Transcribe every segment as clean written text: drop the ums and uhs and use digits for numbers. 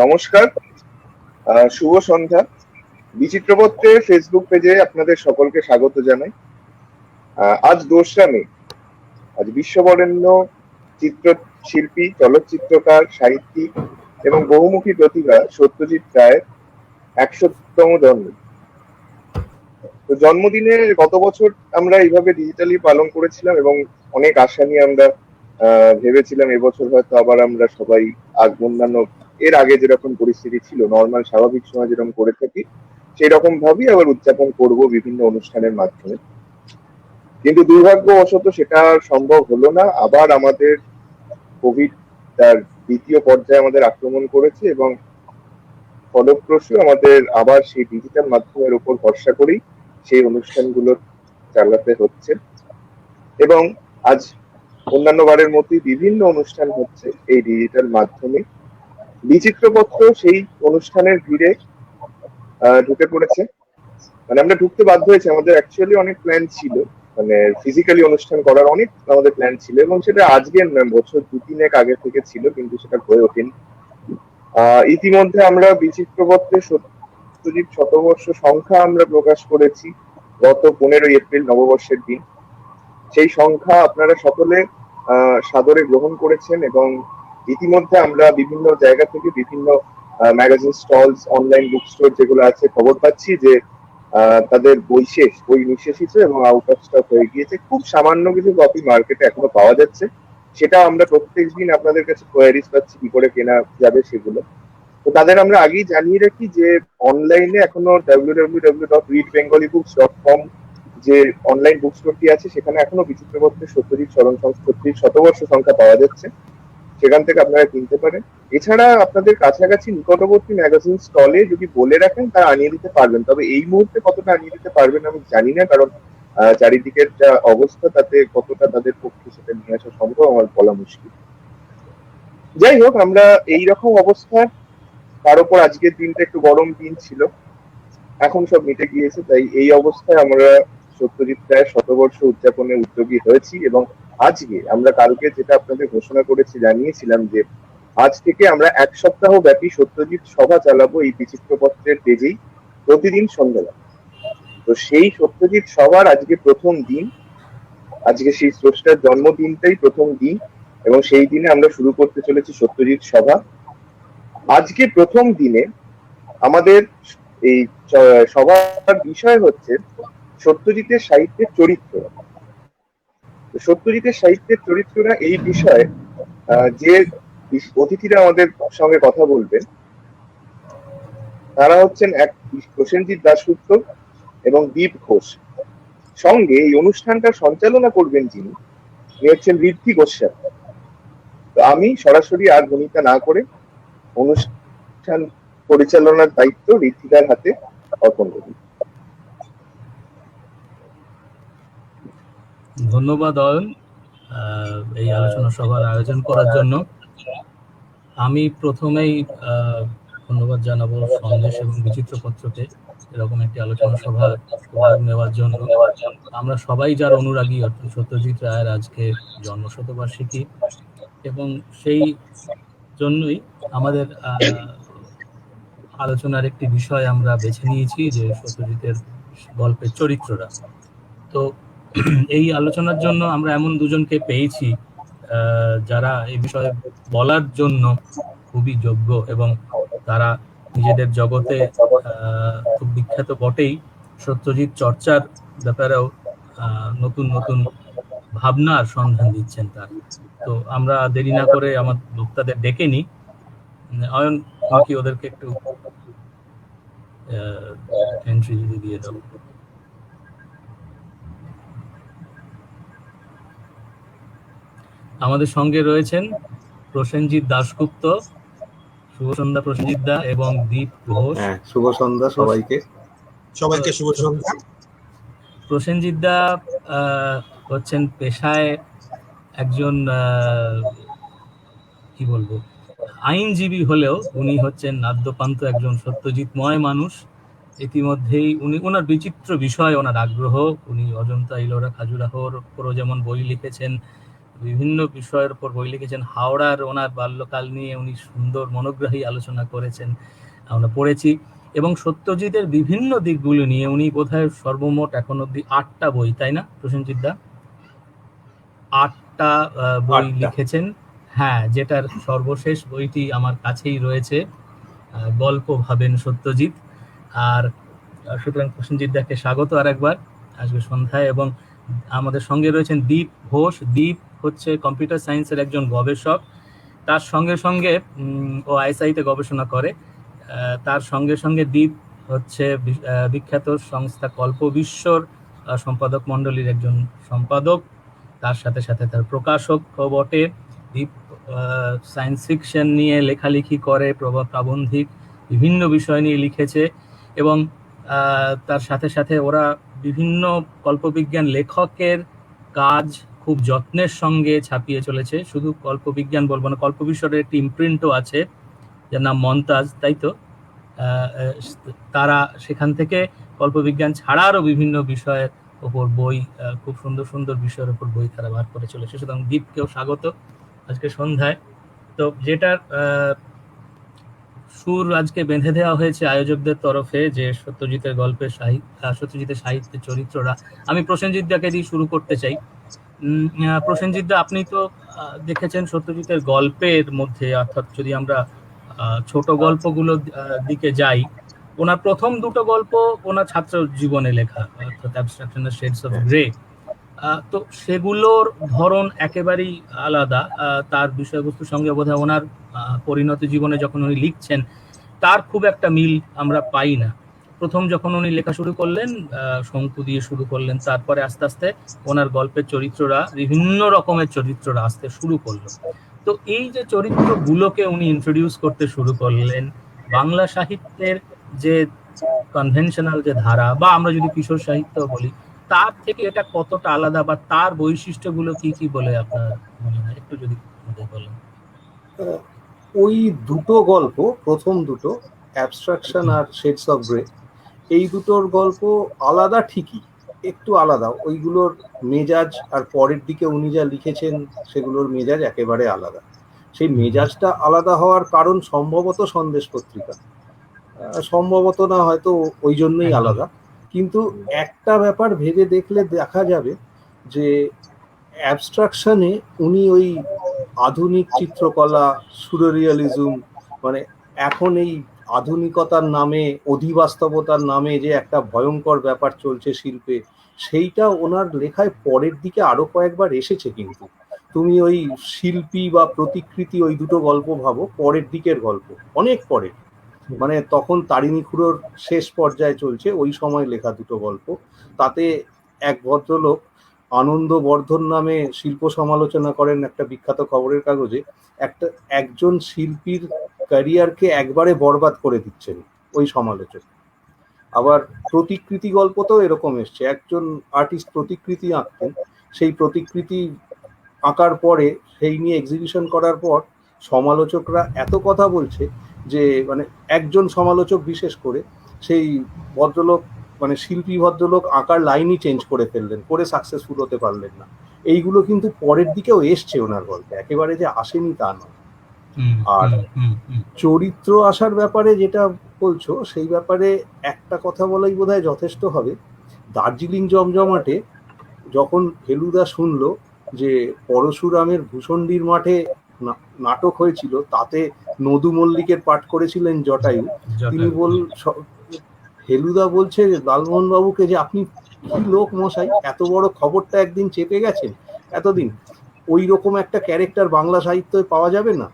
নমস্কার, শুভ সন্ধ্যা। বিচিত্রপত্রের ফেসবুক পেজে আপনাদের সকলকে স্বাগত জানাই। আজ 2রা মে, আজ বিশ্ববরেণ্য চিত্রশিল্পী, চলচ্চিত্রকার, সাহিত্যিক এবং বহুমুখী প্রতিভা সত্যজিৎ রায়ের 100তম জন্মদিন। তো জন্মদিনে গত বছর আমরা এইভাবে ডিজিটালি পালন করেছিলাম এবং অনেক আশা নিয়ে আমরা ভেবেছিলাম এবছর হয়তো আবার আমরা সবাই অন্যান্য এর আগে যেরকম পরিস্থিতি ছিল, নর্মাল স্বাভাবিক সময় যেরকম করে থাকি সেই রকম ভাবেই আবার উদযাপন করব বিভিন্ন অনুষ্ঠানের মাধ্যমে। কিন্তু দুর্ভাগ্যবশত সেটা আর সম্ভব হলো না। আবার আমাদের কোভিড তার দ্বিতীয় পর্যায়ে আমাদের আক্রমণ করেছে এবং ফলপ্রসূ আমাদের আবার সেই ডিজিটাল মাধ্যমের উপর ভরসা করেই সেই অনুষ্ঠানগুলো চালাতে হচ্ছে। এবং আজ অন্যান্য বারের মতোই বিভিন্ন অনুষ্ঠান হচ্ছে এই ডিজিটাল মাধ্যমে। বিচিত্রপত্র সেই অনুষ্ঠানের ভিড়ে ঢুকে পড়েছে। মানে আমরা ঢুকতে বাধ্য হয়েছি, আমাদের অ্যাকচুয়ালি অনেক প্ল্যান ছিল, মানে ফিজিক্যালি অনুষ্ঠান করার অনেক আমাদের প্ল্যান ছিল এবং সেটা আজকের নয়, বছর 2-3 আগে থেকে ছিল, কিন্তু সেটা হয়ে ওঠেনি। ইতিমধ্যে আমরা বিচিত্রপত্রে সত্যজিৎ শতবর্ষ সংখ্যা আমরা প্রকাশ করেছি গত 15ই এপ্রিল, নববর্ষের দিন। সেই সংখ্যা আপনারা সকলে সাদরে গ্রহণ করেছেন এবং ইতিমধ্যে আমরা বিভিন্ন জায়গা থেকে বিভিন্ন magazine stalls, online book store যেগুলো আছে, খবর পাচ্ছি যে তাদের বই নিঃশেষিত এবং আউট অফ স্টক হয়ে গিয়েছে। খুব সামান্য কিছু কপি মার্কেটে এখনো পাওয়া যাচ্ছে, সেটা আমরা প্রত্যেকদিন আপনাদের কাছে কোয়ারিজ পাচ্ছি কি করে কেনা যাবে সেগুলো। তো তাদের আমরা আগেই জানিয়ে রাখি যে অনলাইনে এখনো www.readbengalibooks.com যে অনলাইন বুক স্টোরটি আছে, সেখানে এখনো বিচিত্রপত্রের সত্যজিৎ শতবর্ষ সংখ্যা পাওয়া যাচ্ছে, সেখান থেকে আপনারা কিনতে পারেন। এছাড়া আপনাদের কাছাকাছি নিকটবর্তী ম্যাগাজিন স্টলে যদি বলে রাখেন তারা আনিয়ে দিতে পারবেন, তবে এই মুহূর্তে কতটা আনিয়ে দিতে পারবেন আমি জানি না, কারণ চারিদিকের যা অবস্থা তাতে কতটা তাদের পক্ষে সেটা নিয়ে আসা সম্ভব আমার বলা মুশকিল। যাই হোক, আমরা এইরকম অবস্থায়, তার উপর আজকের দিনটা একটু গরম দিন ছিল, এখন সব মিটে গিয়েছে, তাই এই অবস্থায় আমরা সত্যজিৎ রায়ের শতবর্ষ উদযাপনে উদ্যোগী হয়েছি। এবং আজকে আমরা কালকে যেটা আপনাদের ঘোষণা করেছি, জানিয়েছিলাম যে আজ থেকে আমরা 1 সপ্তাহ ব্যাপী সত্যজিৎ সভা চালাবো এই বিচিত্রপত্রের পেজেই প্রতিদিন সন্ধ্যাবেলা। তো সেই সত্যজিৎ সভার আজকে প্রথম দিন, আজকে সেই স্রষ্টার জন্মদিনটাই প্রথম দিন এবং সেই দিনে আমরা শুরু করতে চলেছি সত্যজিৎ সভা। আজকে প্রথম দিনে আমাদের এই সভার বিষয় হচ্ছে সত্যজিতের সাহিত্যের চরিত্র। সত্যজিতের সাহিত্যের চরিত্ররা এই বিষয়ে যে অতিথিরা আমাদের সঙ্গে কথা বলবেন তারা হচ্ছেন এক প্রসেনজিৎ দাশগুপ্ত এবং দীপ ঘোষ। সঙ্গে এই অনুষ্ঠানটা সঞ্চালনা করবেন যিনি হচ্ছেন ঋদ্ধি গোস্বামী। তো আমি সরাসরি আর ভূমিকা না করে অনুষ্ঠান পরিচালনার দায়িত্ব ঋদ্ধিদার হাতে অর্পণ করি। ধন্যবাদ অয়ন এই আলোচনা সভার আয়োজন করার জন্য। আমি প্রথমেই ধন্যবাদ জানাবো সন্দেশ এবং বিচিত্রপত্রকে এরকম একটি আলোচনা সভা নেওয়ার জন্য। আমরা সবাই যার অনুরাগী, অর্থাৎ সত্যজিৎ রায়ের আজকে জন্মশতবার্ষিকী, এবং সেই জন্যই আমাদের আলোচনার একটি বিষয় আমরা বেছে নিয়েছি যে সত্যজিতের গল্পের চরিত্ররা। তো এই আলোচনার জন্য আমরা এমন দুজনকে পেয়েছি যারা এই বিষয়ে বলার জন্য খুবই যোগ্য এবং তারা নিজেদের জগতে খুব বিখ্যাত বটেই, সত্যজিৎ চর্চার ব্যাপারেও নতুন নতুন ভাবনার সন্ধান দিচ্ছেন তার। তো আমরা দেরি না করে আমার বক্তাদের ডেকে নিই। অয়ন, তুমি কি ওদেরকে একটু এন্ট্রি যদি দিয়ে দাও। আমাদের সঙ্গে রয়েছেন প্রসেনজিৎ দাশগুপ্ত। শুভ সন্ধ্যা প্রসেনজিৎ দা এবং দীপ ঘোষ। শুভ সন্ধ্যা সবাইকে। শুভ সন্ধ্যা। প্রসেনজিৎ দা হচ্ছেন পেশায় একজন কি বলবো আইনজীবী হলেও উনি হচ্ছেন নাদ্যপান্ত একজন সত্যজিৎময় মানুষ। ইতিমধ্যেই উনি ওনার বিচিত্র বিষয়, ওনার আগ্রহ, উনি অজন্তা, ইলোরা, খাজুরাহোর উপরও যেমন বই লিখেছেন, বিভিন্ন বিষয়ের উপর বই লিখেছেন। হাওড়ার ওনার বাল্যকাল নিয়ে উনি সুন্দর মনোগ্রাহী আলোচনা করেছেন, আমরা পড়েছি। এবং সত্যজিতের বিভিন্ন দিকগুলো নিয়ে উনি বোধহয় সর্বমোট এখন অব্দি 8টা বই, তাই না প্রসেনজিৎ দা? 8টা বই 8টা। লিখেছেন। হ্যাঁ, যেটার সর্বশেষ বইটি আমার কাছেই রয়েছে, গল্প ভাবেন সত্যজিৎ। আর সুতরাং প্রসেনজিৎ দাকে স্বাগত আরেকবার আজকে সন্ধ্যায়। এবং আমাদের সঙ্গে রয়েছেন দীপ ঘোষ। দীপ হচ্ছে কম্পিউটার সায়েন্সের একজন গবেষক। তার সঙ্গে সঙ্গে ও আইএসআইতে গবেষণা করে। তার সঙ্গে সঙ্গে দীপ হচ্ছে বিখ্যাত সংস্থা কল্পবিশ্বর সম্পাদক মণ্ডলীর একজন সম্পাদক। তার সাথে সাথে তার প্রকাশক বটে। দীপ সায়েন্স ফিকশন নিয়ে লেখালেখি করে, প্রাবন্ধিক বিভিন্ন বিষয় নিয়ে লিখেছে। এবং তার সাথে সাথে ওরা বিভিন্ন কল্পবিজ্ঞান লেখকের কাজ খুব যত্নের সঙ্গে ছাপিয়ে চলেছে। শুধু কল্পবিজ্ঞান বলবো না, কল্পবিশ্বরের একটি ইমপ্রিন্টও আছে যার নাম মন্তাজ, তাই তো? তারা সেখান থেকে কল্পবিজ্ঞান ছাড়া আরও বিভিন্ন বিষয়ের ওপর বই, খুব সুন্দর সুন্দর বিষয়ের ওপর বই তারা বার করে চলেছে। সুতরাং দীপকেও স্বাগত আজকে সন্ধ্যায়। তো যেটার সুর আজকে বেঁধে দেওয়া হয়েছে আয়োজকদের তরফে, যে সত্যজিতের গল্পের সত্যজিতের সাহিত্যের চরিত্ররা, আমি প্রসেনজিৎ দাকে দিয়ে শুরু করতে চাই। প্রসেনজিৎ দা, আপনি তো দেখেছেন সত্যজিতের গল্পের মধ্যে, অর্থাৎ যদি আমরা ছোট গল্পগুলোর দিকে যাই, ওনার প্রথম দুটো গল্প ওনার ছাত্র জীবনে লেখা, অর্থাৎ abstraction and shades of grey. তো সেগুলোর ধরন একেবারেই আলাদা। তার বিষয়বস্তুর সঙ্গে বোধহয় ওনার পরিণত জীবনে যখন উনি লিখছেন তার খুব একটা মিল আমরা পাই না। প্রথম যখন উনি লেখা শুরু করলেন, শঙ্কু দিয়ে শুরু করলেন, তারপরে আস্তে আস্তে ওনার গল্পের চরিত্ররা, বিভিন্ন রকমের চরিত্ররা আসতে শুরু করলো। তো এই যে চরিত্রগুলোকে উনি ইন্ট্রোডিউস করতে শুরু করলেন, বাংলা সাহিত্যের যে কনভেনশনাল যে ধারা, বা আমরা যদি কিশোর সাহিত্য বলি, তার থেকে এটা কতটা আলাদা, বা তার বৈশিষ্ট্যগুলো কি কি বলে আপনার মনে হয়, একটু যদি বলেন। ওই দুটো গল্প, প্রথম দুটো অ্যাবস্ট্রাকশন আর শেডস অফ গ্রে, এই দুটোর গল্প আলাদা, ঠিকই একটু আলাদা। ওইগুলোর মেজাজ আর পরের দিকে উনি যা লিখেছেন সেগুলোর মেজাজ একেবারে আলাদা। সেই মেজাজটা আলাদা হওয়ার কারণ সম্ভবত সন্দেশ পত্রিকা, সম্ভবত না, হয়তো ওই জন্যই আলাদা। কিন্তু একটা ব্যাপার ভেবে দেখলে দেখা যাবে যে অ্যাবস্ট্রাকশনে উনি ওই আধুনিক চিত্রকলা, সুররিয়ালিজম, মানে এখন এই আধুনিকতার নামে, অধিবাস্তবতার নামে যে একটা ভয়ঙ্কর ব্যাপার চলছে শিল্পে, সেইটা ওনার লেখায় পরের দিকে আরো কয়েকবার এসেছে। কিন্তু তুমি ওই শিল্পী বা প্রতিকৃতি, ওই দুটো গল্প ভাবো, পরের দিকের গল্প, অনেক পরে, মানে তখন তারিণী খুড়োর শেষ পর্যায়ে চলছে, ওই সময় লেখা দুটো গল্প। তাতে এক ভদ্রলোক আনন্দবর্ধন নামে শিল্প সমালোচনা করেন একটা বিখ্যাত খবরের কাগজে, একজন শিল্পীর ক্যারিয়ারকে একবারে বরবাদ করে দিচ্ছেন ওই সমালোচক। আবার প্রতিকৃতি গল্পতেও এরকম এসছে, একজন আর্টিস্ট প্রতিকৃতি আঁকতেন, সেই প্রতিকৃতি আঁকার পরে, সেই নিয়ে এক্সিবিশন করার পর সমালোচকরা এত কথা বলছে যে, মানে একজন সমালোচক বিশেষ করে, সেই ভদ্রলোক, মানে শিল্পী ভদ্রলোক আঁকার লাইনই চেঞ্জ করে ফেললেন, করে সাকসেসফুল হতে পারলেন না। এইগুলো কিন্তু পরের দিকেও এসছে ওনার গল্পে, একেবারে যে আসেনি তা নয়। আর চরিত্র আসার ব্যাপারে যেটা বলছো, সেই ব্যাপারে একটা কথা বলাই বোধহয় যথেষ্ট হবে। দার্জিলিং জমজমাটে যখন ফেলুদা শুনলো যে পরশুরামের ভূষণ্ডির মাঠে নাটক হয়েছিল, তাতে নদু মল্লিকের পাঠ করেছিলেন জটায়ু, তিনি ফেলুদা বলছে লালমোহন বাবুকে যে আপনি কি লোক মশাই, এত বড় খবরটা একদিন চেপে গেছেন এতদিন, ওই রকম একটা ক্যারেক্টার বাংলা সাহিত্যে পাওয়া যাবে না।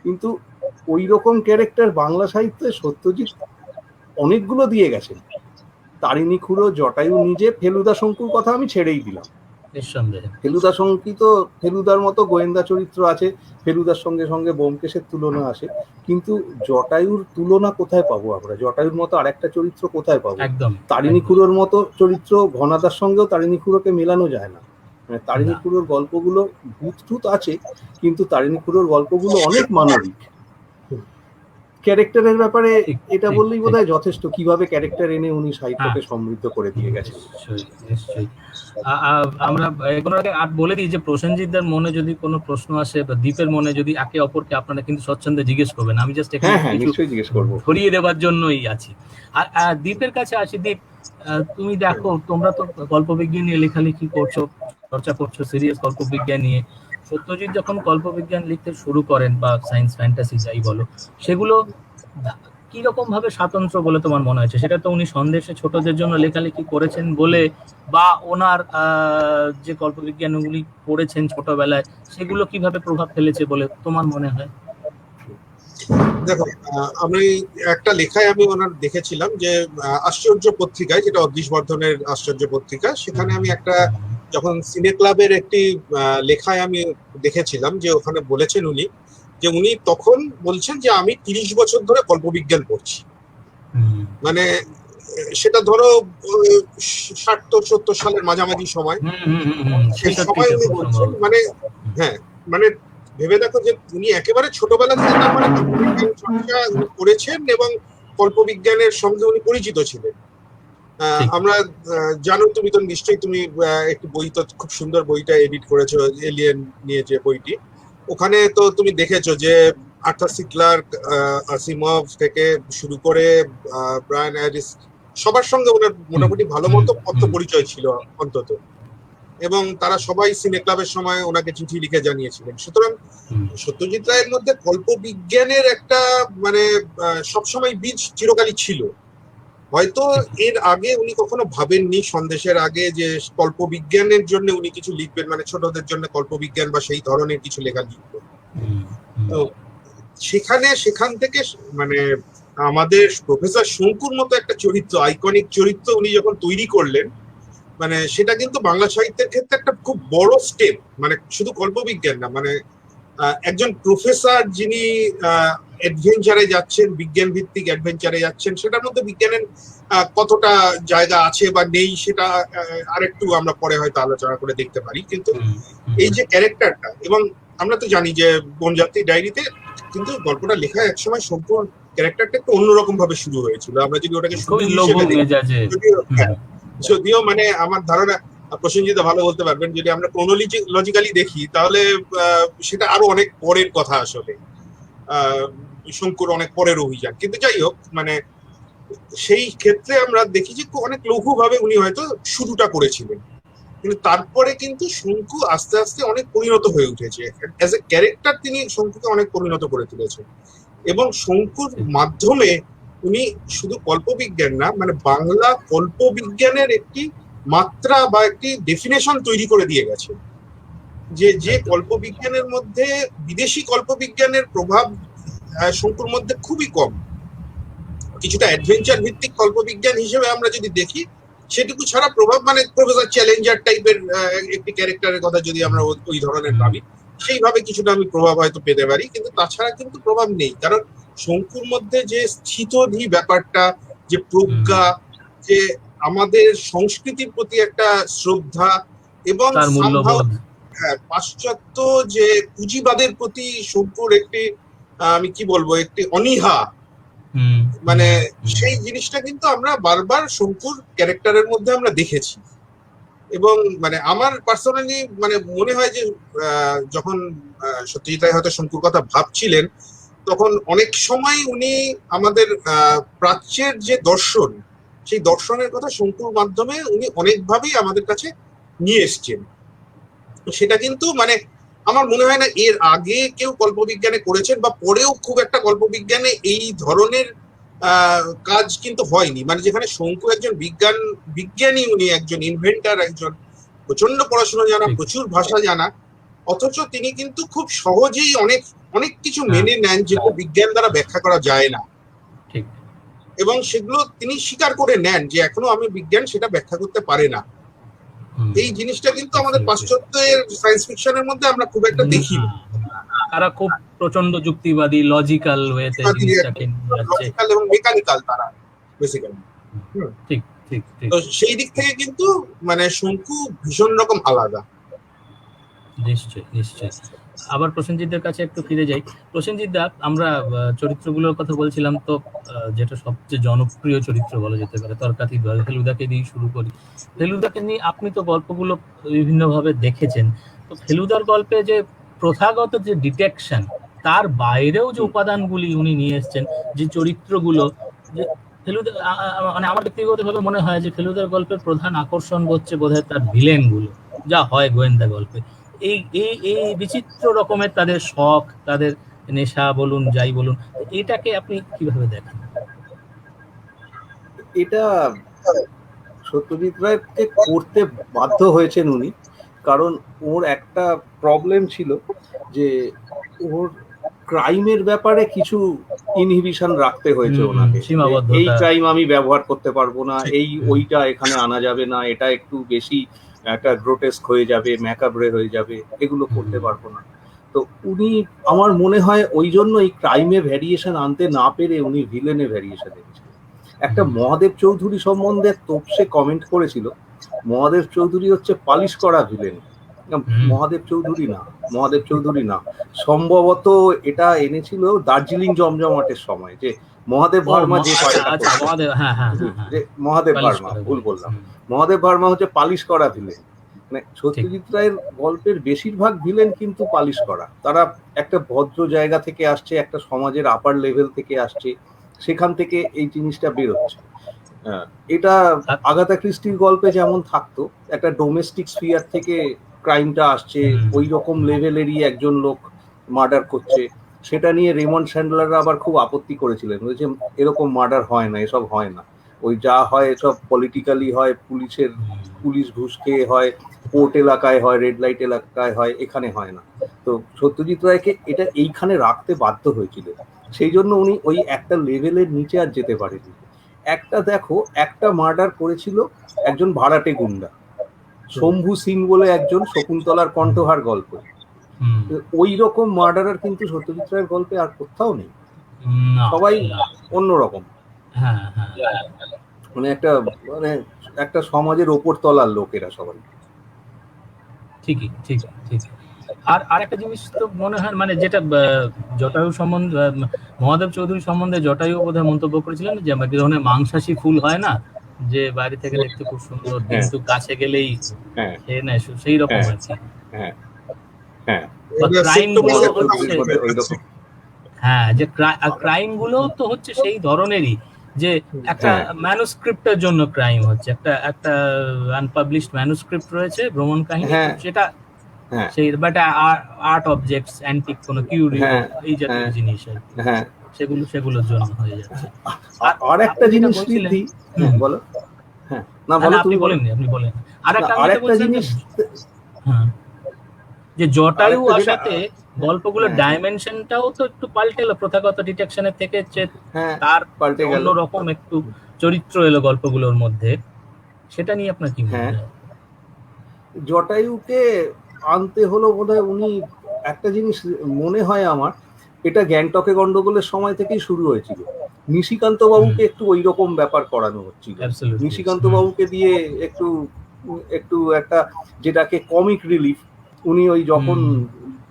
কিন্তু ওই রকম ক্যারেক্টার বাংলা সাহিত্যে সত্যজিৎ অনেকগুলো দিয়ে গেছেন। তারিণী খুড়ো, জটায়ু নিজে, ফেলুদা শঙ্কুর কথা আমি ছেড়েই দিলাম। ফেলুদা শঙ্কিত, ফেলুদার মতো গোয়েন্দা চরিত্র আছে, ফেলুদার সঙ্গে সঙ্গে ব্যোমকেশের তুলনা আসে, কিন্তু জটায়ুর তুলনা কোথায় পাবো আমরা? জটায়ুর মতো আরেকটা চরিত্র কোথায় পাবো? তারিণী খুড়োর মতো চরিত্র, ঘনাদার সঙ্গেও তারিণী খুড়োকে মেলানো যায় না। মানে তারিণী খুড়োর গল্পগুলো ভূত টুত আছে, কিন্তু তারিণী খুড়োর গল্পগুলো অনেক মানবিক। ক্যারেক্টারের ব্যাপারে ঠিক, এটা ঠিক, বললেই ঠিক। বোধহয় যথেষ্ট, কিভাবে ক্যারেক্টার এনে উনি সাহিত্যকে হ্যাঁ। সমৃদ্ধ করে দিয়ে গেছেন। নিশ্চয়ই নিশ্চয়ই। আমরা এগুলোর আগে আর বলে দিই যে প্রসেনজিৎদের মনে যদি কোনো প্রশ্ন আসে বা দীপের মনে যদি একে অপরকে আপনারা কিন্তু স্বচ্ছন্দে জিজ্ঞেস করবেন, আমি জাস্ট এখানে হ্যাঁ, কিছু নিশ্চয়ই জিজ্ঞেস করবো। ধরিয়ে দেওয়ার জন্যই আছি। আর দীপের কাছে আসি। দীপ, তুমি দেখো, তোমরা তো কল্পবিজ্ঞান নিয়ে লেখালেখি করছো, চর্চা করছো, সিরিয়াস কল্পবিজ্ঞান নিয়ে। সত্যজিৎ যখন কল্পবিজ্ঞান লিখতে শুরু করেন বা সায়েন্স ফ্যান্টাসি যাই বলো, সেগুলো কি রকম ভাবে স্বাতন্ত্র্য বলে তোমার মনে হয়েছে? সেটা তো উনি সন্দেশে ছোটদের জন্য লেখালেখি করেছেন বলে, বা ওনার যে কল্পবিজ্ঞানগুলি পড়েছেন ছোটবেলায়, সেগুলো কিভাবে প্রভাব ফেলেছে বলে তোমার মনে হয়? দেখো, আমি একটা লেখায় আমি ওনার দেখেছিলাম যে আশ্চর্য পত্রিকায়, যেটা অদৃশ বর্ধনের আশ্চর্য পত্রিকা, সেখানে আমি একটা যখন সিনে ক্লাবের একটি লেখায় আমি দেখেছিলাম যে ওখানে বলেছেন উনি যে উনি তখন বলছেন যে আমি 30 বছর ধরে কল্পবিজ্ঞান পড়ছি। মানে সেটা ধরো 60-70 সালের মাঝামাঝি সময়, সেই সময় উনি বলছেন। মানে হ্যাঁ, মানে ভেবে দেখো যে উনি একেবারে ছোটবেলা থেকে তার মানে কল্পবিজ্ঞান চর্চা করেছেন এবং কল্পবিজ্ঞানের সঙ্গে উনি পরিচিত ছিলেন। আমরা জানো, তুমি তো নিশ্চয়ই, তুমি একটি বই তো খুব সুন্দর বইটা এডিট করেছো, এলিয়েন নিয়ে যে বইটি, ওখানে তো তুমি দেখেছো যে আর্থার সি ক্লার্ক, আসিমভ থেকে শুরু করে ব্রায়ান হ্যারিস, সবার সঙ্গে ওনার মোটামুটি ভালো মতো পত্র পরিচয় ছিল অন্তত, এবং তারা সবাই সিনে ক্লাবের সময় ওনাকে চিঠি লিখে জানিয়েছিলেন। সুতরাং সত্যজিৎ রায়ের মধ্যে কল্পবিজ্ঞানের একটা মানে সবসময় বীজ চিরকালই ছিল। হয়তো এর আগে উনি কখনো ভাবেননি, সন্দেশের আগে, যে কল্পবিজ্ঞানের জন্য উনি কিছু লিখবেন, মানে ছোটদের জন্য কল্পবিজ্ঞান বা সেই ধরনের কিছু লেখা লিখবেন। তো সেখান থেকে মানে আমাদের প্রফেসর শঙ্কুর মতো একটা চরিত্র, আইকনিক চরিত্র উনি যখন তৈরি করলেন, মানে সেটা কিন্তু বাংলা সাহিত্যের ক্ষেত্রে একটা খুব বড় স্টেপ। মানে শুধু কল্পবিজ্ঞান না, মানে একজন প্রফেসর যিনি অ্যাডভেঞ্চারে যাচ্ছেন, বিজ্ঞান ভিত্তিক অ্যাডভেঞ্চারে যাচ্ছেন, সেটার মধ্যে বিজ্ঞানের কতটা জায়গা আছে বা নেই সেটা আরেকটু আমরা পরে হয়তো আলোচনা করে দেখতে পারি। কিন্তু এই যে ক্যারেক্টারটা, এবং আমরা তো জানি যে বনযাত্রী ডায়েরিতে কিন্তু গল্পটা লেখা একসময় সম্পূর্ণ ক্যারেক্টারটা একটু অন্যরকম ভাবে শুরু হয়েছিল। আমরা যদি ওটাকে শুরু হিসেবে দেখি, যদিও মানে আমার ধারণা প্রসেনজিৎ ভালো বলতে পারবেন, যদি আমরা ক্রোনোলজিক্যালি দেখি তাহলে সেটা আরো অনেক পরের কথা, আসলে শঙ্কুর অনেক পরের অভিযান। কিন্তু যাই হোক, মানে সেই ক্ষেত্রে আমরা দেখি যে অনেক লঘুভাবে উনি হয়তো শুরুটা করেছিলেন, কিন্তু তারপরে কিন্তু শঙ্কু আস্তে আস্তে অনেক পরিণত হয়ে উঠেছে। অ্যাজ এ ক্যারেক্টার তিনি শঙ্কুকে অনেক পরিণত করে তুলেছেন, এবং শঙ্কুর মাধ্যমে উনি শুধু কল্পবিজ্ঞান না, মানে বাংলা কল্পবিজ্ঞানের একটি মাত্রা বা একটি ডেফিনেশন তৈরি করে দিয়ে গেছে। যে কল্পবিজ্ঞানের মধ্যে বিদেশি কল্পবিজ্ঞানের প্রভাব শঙ্কুর মধ্যে খুবই কম। কিছুটা অ্যাডভেঞ্চার ভিত্তিক কল্পবিজ্ঞান হিসেবে আমরা যদি দেখি, সেটুকু ছাড়া প্রভাব, মানে প্রফেসর চ্যালেঞ্জার টাইপের একটি ক্যারেক্টারের কথা যদি আমরা ওই ধরনের ভাবি, সেইভাবে কিছুটা আমি প্রভাব হয়তো পেতে পারি, কিন্তু তাছাড়া কিন্তু প্রভাব নেই। কারণ শঙ্কুর মধ্যে যে স্থিতধী ব্যাপারটা, যে প্রজ্ঞা, যে আমাদের সংস্কৃতির প্রতি একটা শ্রদ্ধা, এবং পাশ্চাত্য যে পুঁজিবাদের প্রতি শঙ্কুর একটি আমি কি বলবো, একটি অনীহা, মানে সেই জিনিসটা কিন্তু আমরা বারবার শঙ্কুর ক্যারেক্টারের মধ্যে আমরা দেখেছি। এবং মানে আমার পার্সোনালি মানে মনে হয় যে যখন সত্যজিৎ রায় হয়তো শঙ্কুর কথা ভাবছিলেন, তখন অনেক সময় উনি আমাদের প্রাচ্যের যে দর্শন, সেই দর্শনের কথা শঙ্কুর মাধ্যমে উনি অনেকভাবেই আমাদের কাছে নিয়ে এসছেন। সেটা কিন্তু মানে আমার মনে হয় না এর আগে কেউ কল্পবিজ্ঞানে করেছেন, বা পরেও খুব একটা কল্পবিজ্ঞানে এই ধরনের কাজ কিন্তু হয়নি। মানে যেখানে শঙ্কু একজন বিজ্ঞানী, উনি একজন ইনভেন্টার, একজন প্রচন্ড পড়াশোনা জানা, প্রচুর ভাষা জানা, অথচ তিনি কিন্তু খুব সহজেই অনেক কিছু মেনে নেন যেগুলো বিজ্ঞান দ্বারা ব্যাখ্যা করা যায় না, এবং সেগুলো তিনি স্বীকার করে নেন যে এখনো আমি বিজ্ঞান সেটা ব্যাখ্যা করতে পারে না। এই জিনিসটা কিন্তু আমাদের পাশ্চাত্যের সায়েন্স ফিকশনের মধ্যে আমরা খুব একটা দেখি না। তারা খুব প্রচন্ড যুক্তিবাদী, লজিক্যাল ওয়েতে জিনিসটাকে লজিক্যাল এবং মেকানিক্যাল তারা বেসিক্যালি। ঠিক ঠিক ঠিক। তো সেই দিক থেকে কিন্তু মানে শঙ্কু ভীষণ রকম আলাদা। নিশ্চয়ই নিশ্চয়ই। আবার প্রসেনজিতের কাছে একটু ফিরে যাই। প্রসেনজিৎ দা, আমরা চরিত্রগুলোর কথা বলছিলাম, তো যেটা সবচেয়ে জনপ্রিয় চরিত্র বলা যেতে পারে তর্কাতীত ভাবে ফেলুদাকে দিয়ে শুরু করি। ফেলুদাকে নিয়ে আপনি তো গল্পগুলো বিভিন্নভাবে দেখেছেন, তো ফেলুদার গল্পে যে প্রথাগত যে ডিটেকশন, তার বাইরেও যে উপাদানগুলি উনি নিয়ে এসেছেন, যে চরিত্রগুলো, যে ফেলুদা মানে আমার ব্যক্তিগতভাবে মনে হয় যে ফেলুদার গল্পের প্রধান আকর্ষণ হচ্ছে বোধহয় তার ভিলেন গুলো, যা হয় গোয়েন্দা গল্পে। এই এই এই বিচিত্র রকমের তাদের শখ, তাদের নেশা বলুন, যাই বলুন, এটাকে আপনি কিভাবে দেখেন? এটা সত্যজিৎ রায়কে করতে বাধ্য হয়েছেন উনি, কারণ ওর একটা প্রবলেম ছিল যে ওর ক্রাইমের ব্যাপারে কিছু ইনহিবিশন রাখতে হয়েছে ওনাকে। এই ক্রাইম আমি ব্যবহার করতে পারবো না, এই ওইটা এখানে আনা যাবে না, এটা একটু বেশি একটা গ্রোটেস্ক হয়ে যাবে, ম্যাকাব্রে হয়ে যাবে, এগুলো করতে পারবো না। তো উনি আমার মনে হয় ওই জন্য এই ক্রাইমে ভ্যারিয়েশন আনতে না পেরে উনি ভিলেনে ভ্যারিয়েশন এনেছিলেন। একটা মহাদেব চৌধুরী সম্বন্ধে তোপসে কমেন্ট করেছিল, মহাদেব চৌধুরী হচ্ছে পালিশ করা ভিলেন। মহাদেব চৌধুরী না, সম্ভবত এটা এনেছিল দার্জিলিং জমজমাটের সময়, যে মহাদেব ভার্মা যে মহাদেব ভার্মা, ভুল বললাম, মহাদেব ভার্মা হচ্ছে পালিশ করা ভিলেন। মানে সত্যজিৎ রায়ের গল্পের বেশিরভাগ ভিলেন কিন্তু পালিশ করা, তারা একটা ভদ্র জায়গা থেকে আসছে, একটা সমাজের আপার লেভেল থেকে আসছে, সেখান থেকে এই জিনিসটা বেরোচ্ছে। এটা আগাথা ক্রিস্টির গল্পে যেমন থাকতো, একটা ডোমেস্টিক স্ফিয়ার থেকে ক্রাইমটা আসছে, ওই রকম লেভেলেরই একজন লোক মার্ডার করছে, সেটা নিয়ে রেমন্ড স্যান্ডলাররা আবার খুব আপত্তি করেছিলেন, বলছে এরকম মার্ডার হয় না, এসব হয় না, ওই যা হয় এসব পলিটিক্যালি হয়, পুলিশ ঘুষ খেয়ে হয়, পোর্ট এলাকায় হয়, রেড লাইট এলাকায় হয়, এখানে হয় না। তো সত্যজিৎ রায়কে এটা এইখানে রাখতে বাধ্য হয়েছিল, সেই জন্য উনি ওই একটা লেভেলের নিচে আর যেতে পারেনি। একটা দেখো, একটা মার্ডার করেছিল একজন ভাড়াটে গুন্ডা, শম্ভু সিং বলে একজন, শকুন্তলার কণ্ঠহার গল্প, ওই রকম মার্ডারার কিন্তু সত্যজিৎ রায়ের গল্পে আর কোথাও নেই, সবাই অন্যরকম, মানে একটা সমাজের ওপর তলার লোকেরা সবাই। ঠিকই। আর একটা জিনিস তো মনে হয়, মানে যেটা জটায়ু সম্বন্ধে, মহাদেব চৌধুরী সম্বন্ধে জটায়ু বোধহয় মন্তব্য করেছিলেন যে এক ধরনের মাংসাশী ফুল হয় না, যে বাইরে থেকে দেখতে খুব সুন্দর, কিন্তু কাছে গেলেই খেয়ে নেয়, সেই রকম আর কি। যে ক্রাইম গুলো তো হচ্ছে সেই ধরনেরই, যে একটা ম্যানুস্ক্রিপ্টের জন্য ক্রাইম হচ্ছে, একটা আনপাবলিশড ম্যানুস্ক্রিপ্ট রয়েছে, ভ্রমণ কাহিনী, সেটা সেই আর্ট অবজেক্টস, অ্যান্টিক কোনো কিউরিও, এই জাতীয় জিনিস আর কি, সেগুলোর জন্য হয়ে যাচ্ছে। আর একটা জিনিস বলো, না বলো, আপনি বলেন। আর একটা জিনিস, যে জটায়ু আসাতে গল্পগুলোর ডাইমেনশনটাও তো একটু পাল্টে এলো, প্রথাগত ডিটেকশনের থেকে তার অন্যরকম একটু চরিত্র এলো গল্পগুলোর মধ্যে, সেটা নিয়ে আপনার কি মনে হয়? জটায়ুকে আনতে হলো বোধহয়, উনি একটা জিনিস মনে হয় আমার, এটা গ্যাংটকে গন্ডগোলের সময় থেকেই শুরু হয়েছিল, নিশিকান্ত বাবুকে একটু ওই রকম ব্যাপার করানো হচ্ছিল, নিশিকান্ত বাবুকে দিয়ে একটু একটা যেটাকে কমিক রিলিফ, উনি ওই যখন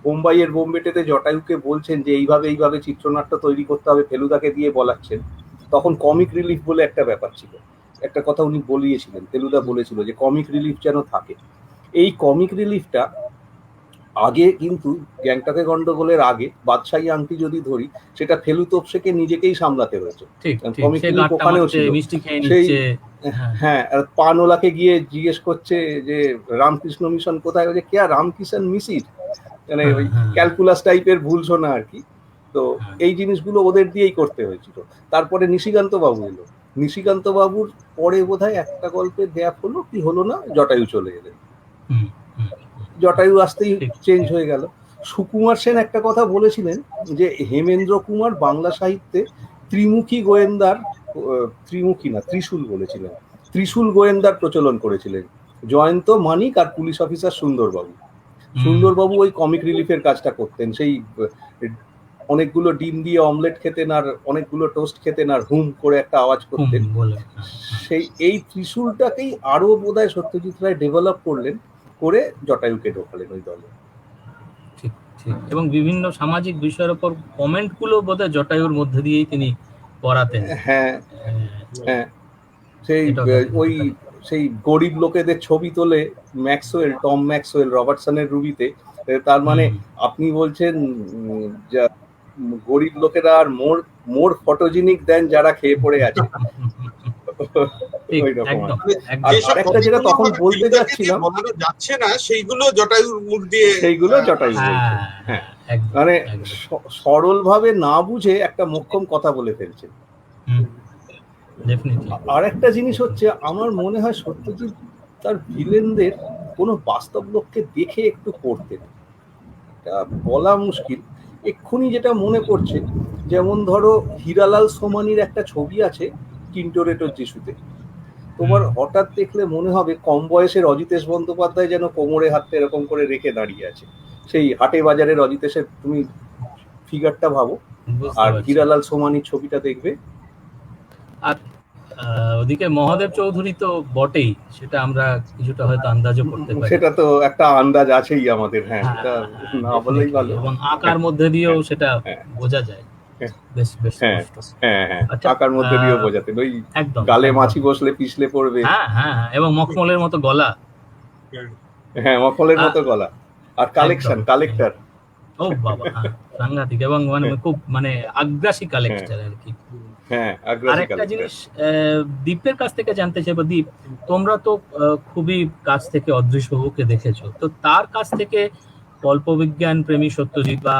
বোম্বাইয়ের বোম্বেটেতে জটায়ুকে বলছেন যে এইভাবে চিত্রনাট্য তৈরি করতে হবে, ফেলুদাকে দিয়ে বলাচ্ছেন, তখন কমিক রিলিফ বলে একটা ব্যাপার ছিল, একটা কথা উনি বলিয়েছিলেন, ফেলুদা বলেছিল যে কমিক রিলিফ যেন থাকে। এই কমিক রিলিফটা আগে কিন্তু গ্যাংটকে গন্ডগোলের আগে বাদশাহী আংটি যদি ধরি, সেটা ফেলু তোপসেকে নিজেকেই সামলাতে হয়েছে, কমিক রিলিফ ওখানেও ছিল। সেই আর পানওয়ালাকে গিয়ে জিজ্ঞেস করছে যে রামকৃষ্ণ মিশন কোথায়, যে কে রামকৃষ্ণ মিশির, মানে ওই ক্যালকুলাস টাইপের ভুল শোনা আর কি। তো এই জিনিসগুলো ওদের দিয়েই করতে হয়েছিল। তারপরে নিশিকান্ত বাবু এলো, নিশিকান্ত বাবুর পরে বোধহয় একটা গল্পের গ্যাপ হলো কি হলো না, জটায়ু চলে এলেন, জটায়ু আসতেই চেঞ্জ হয়ে গেল। সুকুমার সেন একটা কথা বলেছিলেন যে হেমেন্দ্র কুমার বাংলা সাহিত্যে ত্রিশূল বলেছিলেন, ত্রিশূল গোয়েন্দার প্রচলন করেছিলেন, জয়ন্ত, মানিক আর পুলিশ অফিসার সুন্দরবাবু ওই কমিক রিলিফের কাজটা করতেন, সেই অনেকগুলো ডিম দিয়ে অমলেট খেতেন আর অনেকগুলো টোস্ট খেতেন আর হুম করে একটা আওয়াজ করতেন, সেই এই ত্রিশূলটাকেই আরো বোধহয় সত্যজিৎ রায় ডেভেলপ করলেন, করে জটায়ুকে ঢোকালেন ওই দলে। ঠিক। এবং বিভিন্ন সামাজিক বিষয়ের উপর কমেন্ট গুলো বোধহয় জটায়ুর মধ্যে দিয়েই তিনি করাতেন। হ্যাঁ হ্যাঁ, সেই এটাও দেখা ওই যেতে পারে। সেই গরিব লোকেদের ছবি তোলে টম ম্যাক্সওয়েল রবার্টসনের রুবিতে। তার মানে আপনি বলছেন যা গরিব লোকেরা আর মোর ফটোজেনিক দেন যারা খেয়ে পড়ে আছে। ঠিক, ওই রকম একদম, একদম। আর যেসব আরেকটা যেটা কপিগুলো তখন মানে বলতে ফিল্টারকে দিয়ে যাচ্ছিলাম, বলানো যাচ্ছে না সেইগুলো জটায়ুর মুখ দিয়ে সেইগুলো জটায়ু বলছে। হ্যাঁ, একদম, মানে একদম। সরল ভাবে না বুঝে একটা মোক্ষম কথা বলে ফেলছে। ডেফিনেটলি। আর একটা জিনিস হচ্ছে, আমার মনে হয় সত্যজিৎ তার ভিলেনদের কোনো বাস্তব লোককে দেখে একটু করতেন, এটা বলা মুশকিল। এক্ষুনি যেটা মনে পড়ছে, যেমন ধরো হীরালাল সোমানির একটা ছবি আছে টিন্টোরেটোর যিশুতে, তোমার হঠাৎ দেখলে মনে হবে কম বয়সের অজিতেশ বন্দ্যোপাধ্যায় যেন কোমরে হাতটা এরকম করে রেখে দাঁড়িয়ে আছে, সেই হাটে বাজারের অজিতেশের তুমি ফিগারটা ভাবো, আর হীরালাল সোমানির ছবিটা দেখবে। আর ওদিকে মহাদেব চৌধুরী তো বটেই, সেটা আমরা কিছুটা হয়তো আন্দাজও করতে পারি। সেটা তো একটা আন্দাজ আছেই আমাদের, হ্যাঁ, এটা না বলেই ভালো। এবং আকার মধ্যে দিয়েও সেটা বোঝা যায় বেশ বেশ স্পষ্ট। হ্যাঁ হ্যাঁ, আকার মধ্যে দিয়েও বোঝাতেন, ওই একদম গালে মাছি বসলে পিছলে পড়বে। হ্যাঁ হ্যাঁ, এবং মখমলের মতো গলা। হ্যাঁ, মখমলের মতো গলা। আর কালেক্টর, ও বাবা, সাংঘাতিক। এবং মানে খুব মানে আগ্রাসী কালেক্টর আর কি। হ্যাঁ, আরেকটা জিনিস দীপের কাছ থেকে জানতে চাইবো, দীপ, তোমরা তো খুবই কাছ থেকে অদৃশ্য বাবুকে দেখেছো, তো তার কাছ থেকে কল্পবিজ্ঞান প্রেমী সত্যজিৎ বা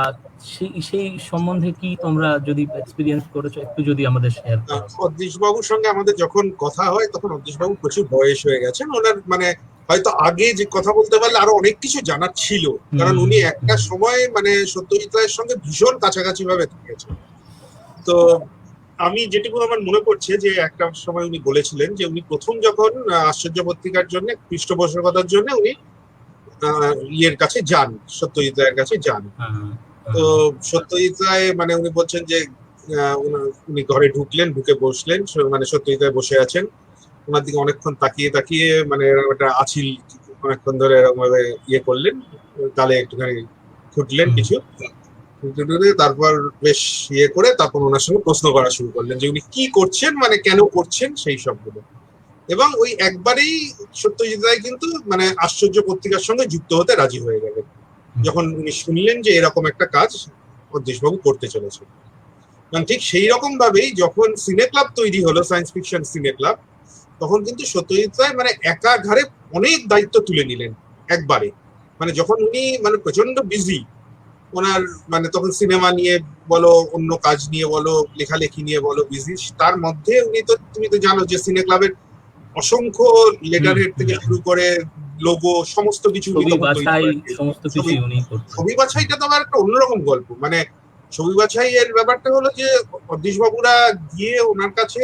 সেই সম্বন্ধে কি তোমরা যদি এক্সপেরিয়েন্স করেছো একটু যদি আমাদের শেয়ার করো। অদৃশ বাবুর সঙ্গে আমাদের যখন কথা হয় তখন অদৃশ বাবু প্রচুর বয়স হয়ে গেছেন, ওনার মানে হয়তো আগে যে কথা বলতে পারলে আরো অনেক কিছু জানার ছিল, কারণ উনি একটা সময় মানে সত্যজিৎ রায়ের সঙ্গে ভীষণ কাছাকাছি ভাবে থেকেছেন। তো আমি যেটুকু আমার মনে পড়ছে যে একটা সময় উনি বলেছিলেন যে উনি প্রথম যখন আশ্চর্য পত্রিকার জন্য পৃষ্ঠপোষকতার জন্য উনি ইয়ের কাছে যান, সত্যজিৎ রায়ের কাছে যান। তো সত্যজিৎ রায় মানে উনি বলছেন যে উনি ঘরে ঢুকলেন, ঢুকে বসলেন, মানে সত্যজিৎ রায় বসে আছেন, ওনার দিকে অনেকক্ষণ তাকিয়ে তাকিয়ে মানে একটা আছিল অনেকক্ষণ ধরে এরকম ভাবে ইয়ে করলেন, গালে একটুখানি ফুটলেন কিছু, তারপর বেশ ইয়ে করে তারপর ওনার সঙ্গে প্রশ্ন করা শুরু করলেন যে উনি কি করছেন, মানে কেন করছেন সেই সবগুলো। এবং ওই একবারেই সত্যজিৎ রায় কিন্তু মানে আশ্চর্য পত্রিকার সঙ্গে যুক্ত হতে রাজি হয়ে গেলেন যখন উনি শুনলেন যে এরকম একটা কাজ অদৃশবাবু করতে চলেছে। ঠিক সেই রকম ভাবেই যখন সিনে ক্লাব তৈরি হলো, সায়েন্স ফিকশন সিনে ক্লাব, তখন কিন্তু সত্যজিৎ রায় মানে একা ঘাড়ে অনেক দায়িত্ব তুলে নিলেন একবারে। মানে যখন উনি মানে প্রচন্ড বিজি, ওনার মানে তখন সিনেমা নিয়ে বলো, অন্য কাজ নিয়ে বলো, লেখালেখি নিয়ে বলো বিজি, তার মধ্যে উনি তো তুমি তো জানো যে সিনে ক্লাবের অসংখ্য লেটার হেড থেকে শুরু করে লোগো সমস্ত কিছু ছবি বাছাইটা তো আবার একটা অন্যরকম গল্প। মানে ছবি বাছাই এর ব্যাপারটা হলো যে অদৃশ বাবুরা গিয়ে ওনার কাছে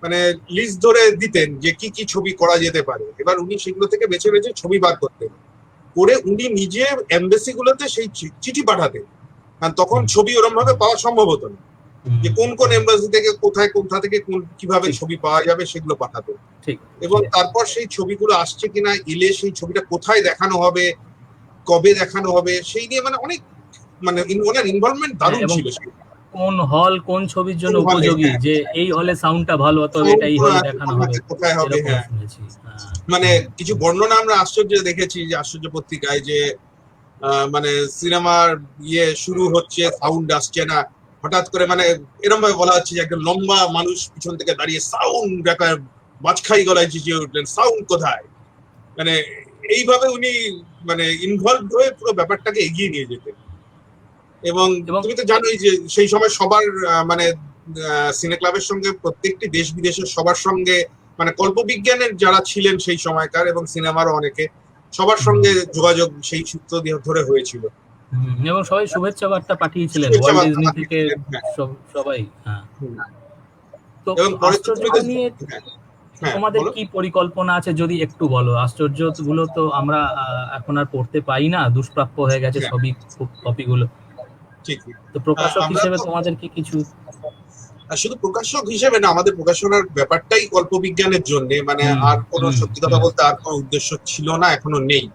মানে লিস্ট ধরে দিতেন যে কি কি ছবি করা যেতে পারে, এবার উনি সেগুলো থেকে বেছে বেছে ছবি বার করতেন, করে উনি নিজে এমবেসি গুলোতে সেই চিঠি পাঠাতেন, কারণ তখন ছবি ওরম ভাবে পাওয়া সম্ভব হতো না, যে কোন কোন এমবাসি থেকে কোথা থেকে কিভাবে ছবি পাওয়া যাবে সেগুলো পাঠাতেন। এবং তারপর সেই ছবিগুলো আসছে কিনা, এলে সেই ছবিটা কোথায় দেখানো হবে, কবে দেখানো হবে, সেই নিয়ে মানে অনেক মানে ওনার ইনভলভমেন্ট দারুণ ছিল। কোন হল কোন ছবির জন্য উপযোগী, যে এই হলে সাউন্ডটা ভালো, অথবা এটাই হলে দেখানো হবে, কোথায় হবে। হ্যাঁ, মানে কিছু বর্ণনা আমরা আশ্চর্য দেখেছি যে আশ্চর্য পত্রিকায় যে মানে সিনেমার ইয়ে শুরু হচ্ছে, সাউন্ড আসছে না, হঠাৎ করে মানে এরকম ভাবে বলা হচ্ছে যে একটা লম্বা মানুষ পিছন থেকে দাঁড়িয়ে সাউন্ড একটা বাজখাই গলায় চেঁচিয়ে উঠলেন, সাউন্ড কোথায়। মানে এইভাবে উনি মানে ইনভলভ হয়ে পুরো ব্যাপারটাকে এগিয়ে নিয়ে যেতেন। এবং তুমি তো জানোই যে সেই সময় সবার মানে সিনে ক্লাবের সঙ্গে প্রত্যেকটি দেশ বিদেশের সবার সঙ্গে মানে কল্পবিজ্ঞানের যারা ছিলেন সেই সময়কার এবং সিনেমারও অনেকে, সবার সঙ্গে যোগাযোগ সেই সূত্র দিয়ে ধরে হয়েছিল, এবং সবাই শুভেচ্ছা বার্তা পাঠিয়েছিলেন ওয়ার্ল্ড ডিজনি থেকে সবাই। তো আশ্চর্য নিয়ে তোমাদের কি পরিকল্পনা আছে যদি একটু বলো। আশ্চর্য গুলো তো আমরা এখন আর পড়তে পাই না, দুষ্প্রাপ্য হয়ে গেছে সবই কপিগুলো। তো প্রকাশক হিসেবে তোমাদের কি কিছু? শুধু প্রকাশক হিসেবে না, আমাদের প্রকাশনার ব্যাপারটাই কল্পবিজ্ঞানের জন্য, মানে আর কোনো সত্যি কথা বলতে আর কোনো উদ্দেশ্য ছিল না, এখনো নেই।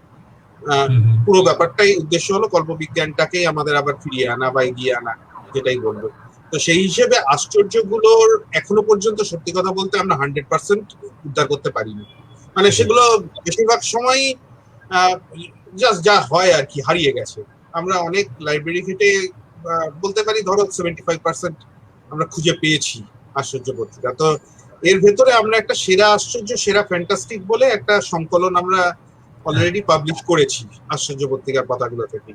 পুরো ব্যাপারটাই উদ্দেশ্য হলো কল্পবিজ্ঞানটাকেই আমাদের আবার ফিরিয়ে আনা বা এগিয়ে আনা, যেটাই বলবো। তো সেই হিসেবে আশ্চর্যগুলোর এখনো পর্যন্ত সত্যি কথা বলতে আমরা 100% উদ্ধার করতে পারিনি। মানে সেগুলো বেশিরভাগ সময়ই জাস্ট যা হয় আর কি হারিয়ে গেছে। আমরা অনেক লাইব্রেরি ঘেটে বলতে পারি ধরো 75% আমরা খুঁজে পেয়েছি আশ্চর্য পত্রিকা। তো এর ভেতরে আমরা একটা সেরা আশ্চর্য সেরা ফ্যান্টাস্টিক বলে একটা সংকলন আমরা অলরেডি পাবলিশ করেছি আশ্চর্য পত্রিকার পাতাগুলো থেকে।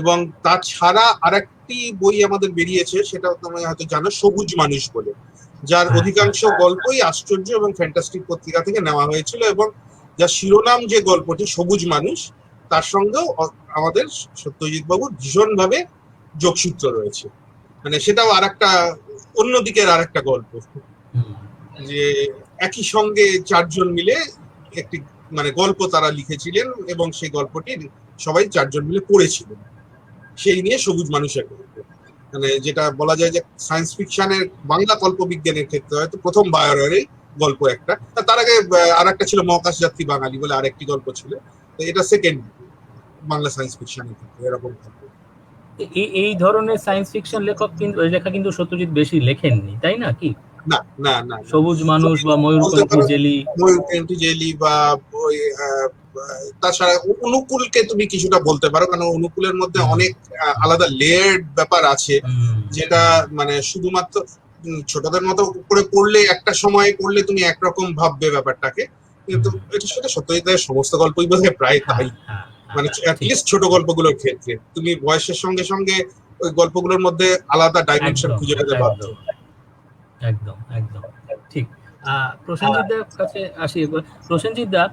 এবং তাছাড়া আরেকটি বই আমাদের বেরিয়েছে, সেটা তুমি হয়তো জানো, সবুজ মানুষ বলে, যার অধিকাংশ গল্পই আশ্চর্য এবং ফ্যান্টাস্টিক পত্রিকা থেকে নেওয়া হয়েছিল, এবং যার শিরোনাম যে গল্পটি সবুজ মানুষ, তার সঙ্গেও আমাদের সত্যজিৎ বাবুর ভীষণভাবে যোগসূত্র রয়েছে। মানে সেটাও আরেকটা অন্যদিকের আরেকটা গল্প, যে একই সঙ্গে চারজন মিলে একটি মানে গল্প তারা লিখেছিলেন এবং সেই গল্পটি সবাই চারজন মিলে পড়েছিলেন। সেই নিয়ে সবুজ মানুষের গল্প, মানে যেটা বলা যায় যে সায়েন্স ফিকশনের বাংলা কল্পবিজ্ঞানের ক্ষেত্রে হয়তো প্রথম বায়ারের গল্প একটা। তার আগে আরেকটা ছিল মহাকাশ যাত্রী বাঙালি বলে আরেকটি গল্প ছিল। তো এটা সেকেন্ড বাংলা সায়েন্স ফিকশনের ক্ষেত্রে এরকম গল্প। এই ধরনের সায়েন্স ফিকশন লেখা কিন্তু সত্যজিৎ বেশি লেখেননি, তাই না? কি না না না, সবুজ মানুষ বা ময়ূরকণ্ঠী জেলি বা তাছাড়া অনুকূলকে তুমি কিছুটা বলতে পারো, কারণ অনুকূলের মধ্যে অনেক আলাদা লেয়ার্ড ব্যাপার আছে, যেটা মানে শুধুমাত্র ছোটদের মতো করে পড়লে একটা সময় পড়লে তুমি একরকম ভাববে ব্যাপারটাকে, কিন্তু এটার সাথে সত্যজিতের সমস্ত গল্পই বোধহয় প্রায় তাই। মানে অ্যাটলিস্ট ছোট গল্পগুলোর ক্ষেত্রে তুমি বয়সের সঙ্গে সঙ্গে ওই গল্পগুলোর মধ্যে আলাদা ডাইমেনশন খুঁজে পেতে বাধ্য। একদম একদম ঠিক। প্রসেনজিৎ দার কাছে আসি। প্রসেনজিৎ দা,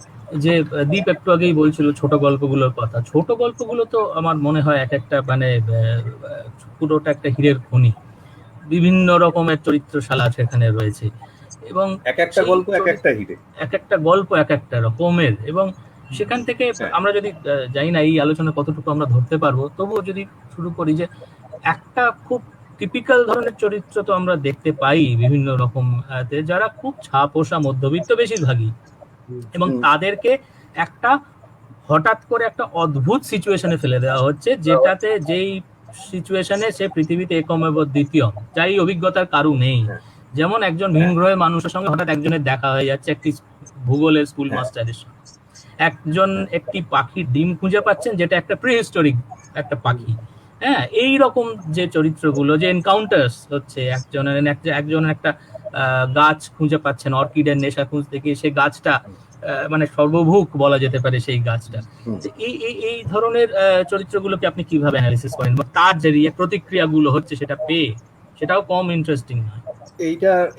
যে দীপ একটু আগেই বলছিল ছোট গল্পগুলোর কথা, ছোট গল্পগুলো তো আমার মনে হয় এক একটা মানে পুরোটা একটা হীরের খনি, বিভিন্ন রকমের চরিত্রশালা সেখানে রয়েছে, এবং এক একটা গল্প এক একটা হিরে, এক একটা গল্প এক একটা রকমের। এবং সেখান থেকে আমরা যদি জানি না এই আলোচনা কতটুকু আমরা ধরতে পারবো, তবুও যদি শুরু করি যে একটা খুব টিপিক্যাল ধরনের চরিত্র তো আমরা দেখতে পাই বিভিন্ন রকম, যারা খুব ছাপোষা মধ্যবিত্ত বেশিরভাগই, এবং তাদেরকে একটা হঠাৎ করে একটা অদ্ভুত সিচুয়েশনে ফেলে দেওয়া হচ্ছে, যেটাতে যেই সিচুয়েশনে সে পৃথিবীতে একমেব দ্বিতীয়, যাই অভিজ্ঞতার কারু নেই। যেমন একজন ভিন গ্রহের মানুষের সঙ্গে হঠাৎ একজনের দেখা হয়ে যাচ্ছে একটি ভূগোলের স্কুল মাস্টারের সঙ্গে, একজন একটি পাখির ডিম খুঁজে পাচ্ছেন যেটা একটা প্রিহিস্টোরিক একটা পাখি। হ্যাঁ, এই রকম যে চরিত্রগুলো, যে এনকাউন্টার্স হচ্ছে, একজনের একটা গাছ খুঁজে পাচ্ছেন, অর্কিডের নেশা খুঁজতে গিয়ে সেই গাছটা মানে সর্বভুক বলা যেতে পারে সেই গাছটা। এই ধরনের চরিত্রগুলোকে আপনি কিভাবে অ্যানালিসিস করেন, বা তার যে প্রতিক্রিয়াগুলো হচ্ছে সেটা পেয়ে, সেটাও কম ইন্টারেস্টিং নয়?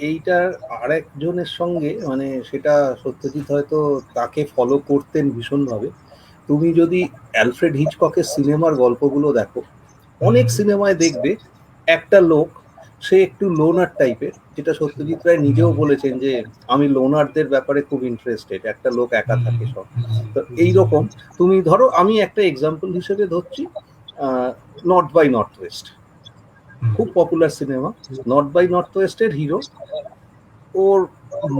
এইটার আরেকজনের সঙ্গে মানে সেটা সত্যজিৎ হয়তো তাকে ফলো করতেন ভীষণভাবে। তুমি যদি অ্যালফ্রেড হিচককের সিনেমার গল্পগুলো দেখো, অনেক সিনেমায় দেখবে একটা লোক, সে একটু লোনার টাইপের, যেটা সত্যজিৎ রায় নিজেও বলেছেন যে আমি লোনারদের ব্যাপারে খুব ইন্টারেস্টেড, একটা লোক একা থাকে সব। তো এইরকম তুমি ধরো, আমি একটা এক্সাম্পল হিসেবে ধরছি নর্থ বাই নর্থ ওয়েস্ট, খুব পপুলার সিনেমা। নর্থ বাই নর্থ ওয়েস্টের হিরো, ওর